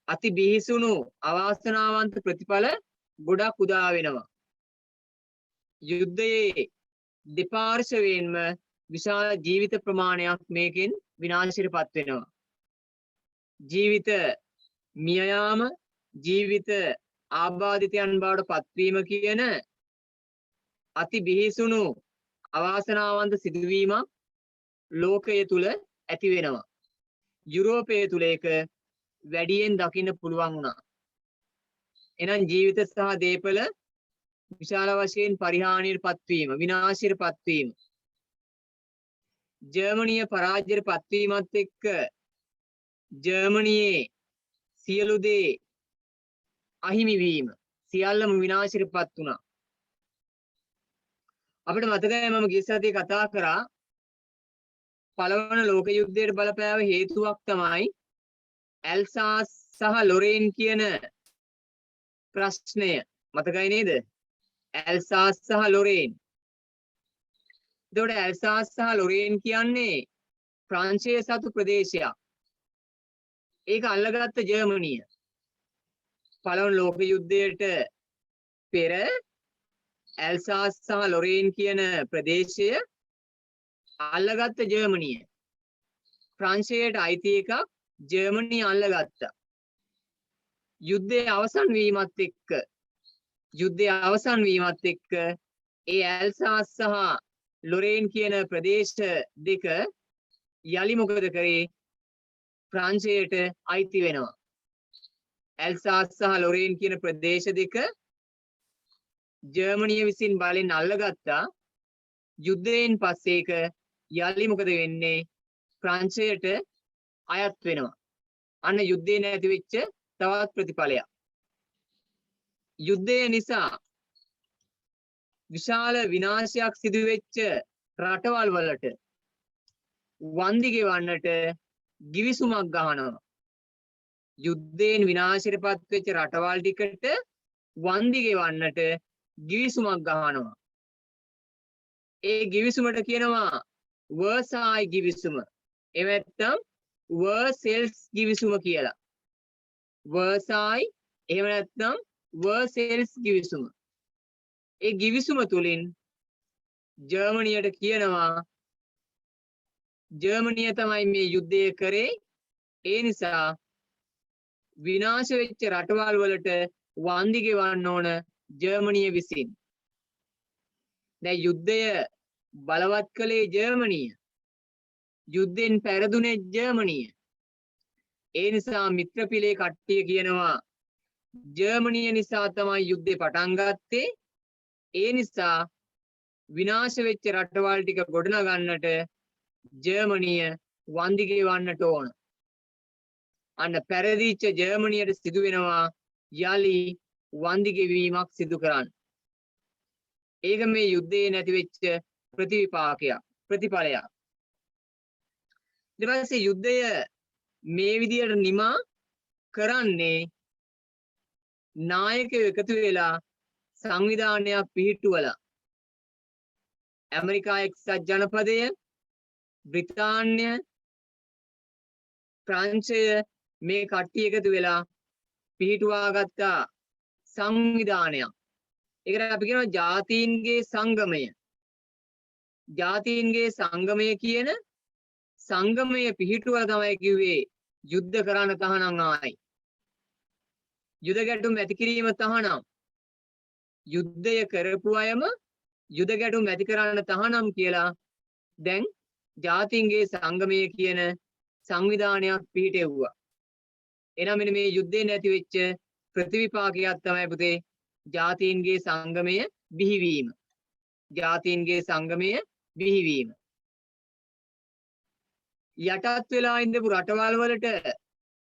අති බිහිසුණු අවාසනාවන්ත ප්‍රතිඵල ගොඩක් උදා වෙනවා. යුද්ධයේ දෙපාර්ශවයෙන්ම විශාල ජීවිත ප්‍රමාණයක් මේකෙන් විනාශයටපත් වෙනවා. ජීවිත මිය යාම, ජීවිත ආබාධිතයන් බවට පත්වීම කියන අති බිහිසුණු අවාසනාවන්ත සිදුවීමක් ලෝකය තුල ඇති වෙනවා. යුරෝපය තුල ඒක වැඩියෙන් දකින්න පුළුවන් වුණා. එහෙනම් ජීවිත සහ දේපල විශාල වශයෙන් පරිහානියට පත්වීම, විනාශයට පත්වීම. ජර්මනිය පරාජයට පත්වීමත් එක්ක ජර්මනියේ සියලු දේ අහිමි වීම, සියල්ලම විනාශයට පත් වුණා. අපිට මතකයි මම ගිය සතියේ කතා කරා පළවන ලෝක යුද්ධයට බලපෑව හේතුවක් තමයි ඇල්සාස් සහ ලොරේන් කියන ප්‍රශ්නය. මතකයි නේද? ඇල්සාස් සහ ලොරේන්. එතකොට ඇල්සාස් සහ ලොරේන් කියන්නේ ප්‍රංශයේ සතු ප්‍රදේශයක්. ඒක අල්ලගත්ත ජර්මනිය. පළවන ලෝක යුද්ධයට පෙර ඇල්සාස් සහ ලොරේන් කියන ප්‍රදේශය අල්ලගත්ත ජර්මනිය. ප්‍රංශයට අයිති එකක් ජර්මනිය අල්ලගත්තා. යුද්ධය අවසන් වීමත් එක්ක ඒ ඇල්සාස් සහ ලොරේන් කියන ප්‍රදේශ දෙක යලි මොකද කරේ? ප්‍රංශයට අයිති වෙනවා. ඇල්සාස් සහ ලොරේන් කියන ප්‍රදේශ දෙක ජර්මනිය විසින් බලෙන් අල්ලගත්තා. යුද්ධයෙන් පස්සේ ඒක යලි මොකද වෙන්නේ? ප්‍රංශයට අයත් වෙනවා. අන්න යුද්ධේ නැති වෙච්ච තවත් ප්‍රතිඵලයක්. යුද්ධය නිසා විශාල විනාශයක් සිදු වෙච්ච රටවල් වලට වන්දි ගෙවන්නට ගිවිසුමක් ගහනවා. යුද්ධයෙන් විනාශයටපත් වෙච්ච රටවල් ටිකට වන්දි ගෙවන්නට ගිවිසුමක් ගහනවා. ඒ givisumට කියනවා වර්සායි givisum. එහෙම නැත්නම් වර්සෙල්ස් givisum කියලා. වර්සායි එහෙම නැත්නම් වර්සෙල්ස් givisum. ඒ givisum තුලින් ජර්මනියට කියනවා ජර්මනිය තමයි මේ යුද්ධය කරේ. ඒ නිසා විනාශ වෙච්ච රටවල් වලට වන්දි ගෙවන්න ඕන ජර්මනිය විසින්. දැන් යුද්ධය බලවත් කළේ ජර්මනිය. යුද්ධෙන් පෙරදුනේ ජර්මනිය. ඒ නිසා මිත්‍රපිලේ කට්ටිය කියනවා ජර්මනිය නිසා තමයි යුද්ධේ පටන් ගත්තේ. ඒ නිසා විනාශ වෙච්ච රටවල් ටික ගොඩනගන්නට ජර්මනිය වන්දි ගෙවන්නට ඕන. අන්න පෙරදිච්ච ජර්මනියට සිදු වෙනවා යලි වන්දි ගෙවීමක් සිදු කරන්න. ඒක මේ යුද්ධයේ නැති වෙච්ච ප්‍රතිඵලයක්. ඊට පස්සේ යුද්ධය මේ විදියට නිමා කරන්නේ නායකයෝ එකතු වෙලා සංවිධානයක් පිහිටුවලා ඇමරිකා එක්සත් ජනපදය, බ්‍රිතාන්‍ය, ප්‍රංශය මේ කට්ටිය එකතු වෙලා පිහිටුවා ගත්ත සංවිධානයක්. ඒකට අපි කියනවා ජාතීන්ගේ සංගමය. ජාතීන්ගේ සංගමය කියන සංගමය පිහිටුවලා තමයි කිව්වේ යුද්ධ කරන්න තහනම් ආයි. යුද ගැටුම් ඇති කිරීම තහනම්. යුද්ධය කරපු අයම යුද ගැටුම් ඇති කරන්න තහනම් කියලා දැන් ජාතීන්ගේ සංගමය කියන සංවිධානයක් පිහිටෙව්වා. එනම් මෙන්න මේ යුද්ධේ නැති වෙච්ච ප්‍රතිවිපාකයක් තමයි පුතේ ජාතීන්ගේ සංගමය බිහිවීම. ජාතීන්ගේ සංගමය බිහිවීම. යටත් වෙලා ඉඳපු රටවල් වලට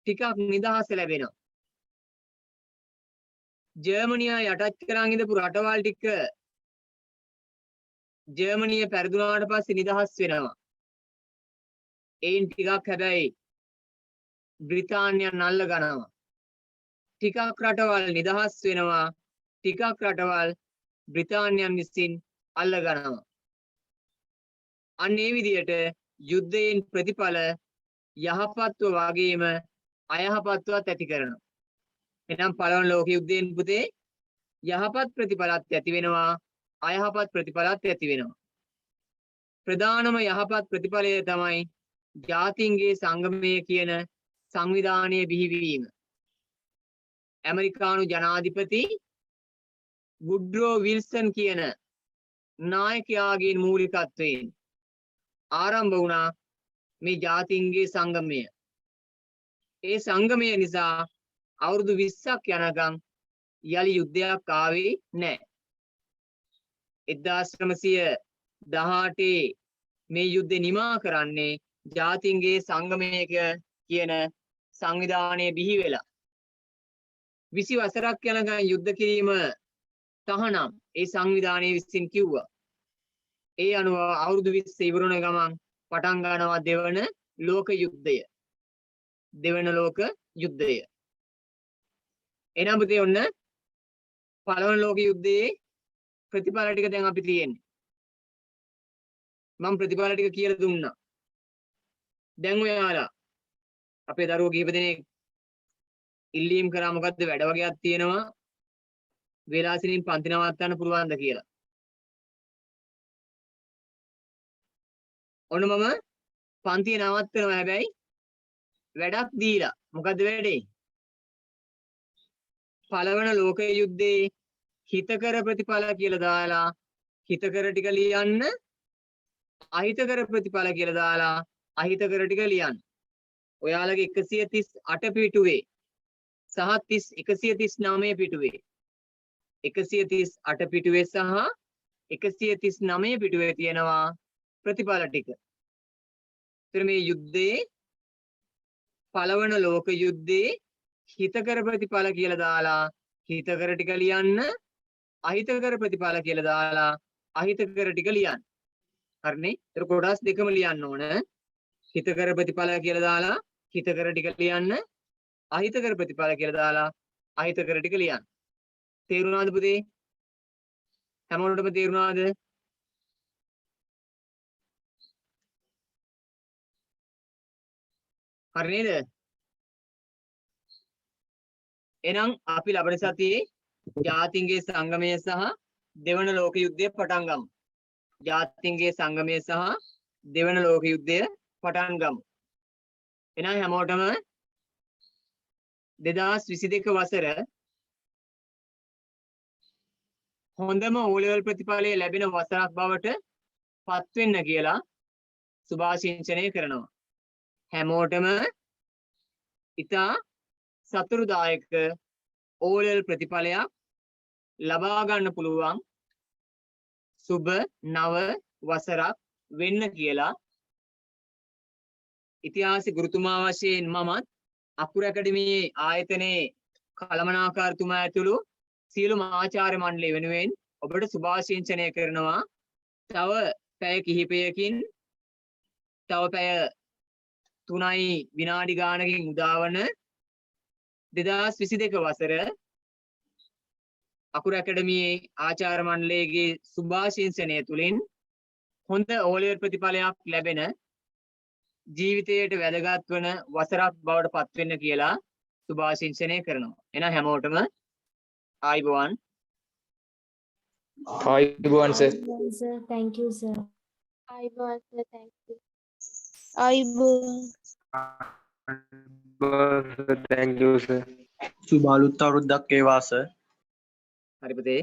ටිකක් නිදහස ලැබෙනවා. ජර්මනිය යටත් කරන් ඉඳපු රටවල් ටික ජර්මනිය පෙරදුනාට පස්සේ නිදහස් වෙනවා. ඒන් ටිකක් හැබැයි බ්‍රිතාන්‍යයන් අල්ල ගන්නවා. ටිකක් රටවල් නිදහස් වෙනවා. ටිකක් රටවල් බ්‍රිතාන්‍යයන් විසින් අල්ල ගන්නවා. අන්න ඒ විදිහට යුද්ධයෙන් ප්‍රතිඵල යහපත්ව වගේම අයහපත්වත් ඇති කරනවා. එනම් පළවන ලෝක යුද්ධයෙන් පුතේ යහපත් ප්‍රතිඵලත් ඇති වෙනවා, අයහපත් ප්‍රතිඵලත් ඇති වෙනවා. ප්‍රධානම යහපත් ප්‍රතිඵලය තමයි ජාතීන්ගේ සංගමය කියන සංවිධානයේ බිහිවීම. ඇමරිකානු ජනාධිපති වුඩ්රෝ විල්සන් කියන නායකයාගේ මූලිකත්වයෙන් ආරම්භ වුණා මේ ජාතීන්ගේ සංගමය. ඒ සංගමය නිසා අවුරුදු 20ක් යනකම් යලි යුද්ධයක් ආවේ නැහැ. 1918 මේ යුද්ධේ නිමා කරන්නේ ජාතීන්ගේ සංගමය කියන සංවිධානය බිහි වෙලා 20 වසරක් යනකම් යුද්ධ කිරීම තහනම් ඒ සංවිධානයේ විසින් කිව්වා. ඒ අනුව අවුරුදු 20 ඉවරුණ ගමන් පටන් ගන්නවා දෙවන ලෝක යුද්ධය. දෙවන ලෝක යුද්ධය. එනම් පුතේ ඔන්න පළවන ලෝක යුද්ධයේ ප්‍රතිඵල ටික දැන් අපි තියෙන්නේ. මම ප්‍රතිඵල ටික කියලා දුන්නා. දැන් ඔයාලා අපේ දරුවෝ කිහිප දෙනෙක් ඉල්ලීම් කරා මොකද්ද වැඩ වගේක් තියෙනවා වේලාසිනින් පන්ති නවත්තන්න පුළුවන්ද කියලා. ඔන්න මම පන්තිය නවත්තනවා හැබැයි වැඩක් දීලා. මොකද්ද වැඩේ? පළවන ලෝක යුද්ධේ හිතකර ප්‍රතිඵල කියලා දාලා හිතකර ටික ලියන්න, අහිතකර ප්‍රතිඵල කියලා දාලා අහිතකර ටික ලියන්න. ඔයාලගේ 138 පිටුවේ සහ 139 පිටුවේ 138 පිටුවේ සහ 139 පිටුවේ තියෙනවා ප්‍රතිඵල ටික. ඒතර මේ යුද්ධයේ පළවන ලෝක යුද්ධේ හිතකර ප්‍රතිඵල කියලා දාලා හිතකර ටික ලියන්න, අහිතකර ප්‍රතිඵල කියලා දාලා අහිතකර ටික ලියන්න. හරිනේ? ඒතර කොටස් දෙකම ලියන්න ඕන. හිතකර ප්‍රතිඵල කියලා දාලා හිතකර ටික ලියන්න, අහිතකර ප්‍රතිඵල කියලා දාලා අහිතකර ටික ලියන්න. තේරුණාද පුතේ? හැමෝටම තේරුණාද? හරි නේද? එහෙනම් අපි ලබන සතියේ ජාතීන්ගේ සංගමය සහ දෙවන ලෝක යුද්ධය පටන් ගමු. ජාතීන්ගේ සංගමය සහ දෙවන ලෝක යුද්ධය පටන් ගමු. එහෙනම් හැමෝටම 2022 වසර හොඳම O level ප්‍රතිඵලය ලැබෙන වසරක් බවට පත් වෙන්න කියලා සුභාශිංසනය කරනවා. හැමෝටම ඉතා සතුටුදායක O level ප්‍රතිඵලයක් ලබා ගන්න පුළුවන් සුබ නව වසරක් වෙන්න කියලා ඉතිහාස ගුරුතුමා වශයෙන් මමත් අකුර ඇකඩමියේ ආයතනයේ කළමනාකාරතුමා ඇතුළු සියලුම ආචාර්ය මණ්ඩලය වෙනුවෙන් ඔබට සුභාශිංසනය කරනවා. තව පැය කිහිපයකින් තව පැය 3යි විනාඩි ගානකින් උදාවන 2022 වසර අකුර ඇකඩමියේ ආචාර්ය මණ්ඩලයේ සුභාශිංසනය තුලින් හොඳ O level ප්‍රතිඵලයක් ලැබෙන ජීවිතයට වැදගත් වන වසරක් බවට පත් වෙන්න කියලා සුභාශිංසනය කරනවා. එහෙනම් හැමෝටම ආයුබෝවන්. ආයුබෝවන් sir. Sir, thank you, sir. Ayuban sir, thank you. Ayuban. thank you sir. සුබ අලුත් අවුරුද්දක් වේවා සර්. හරි පුතේ.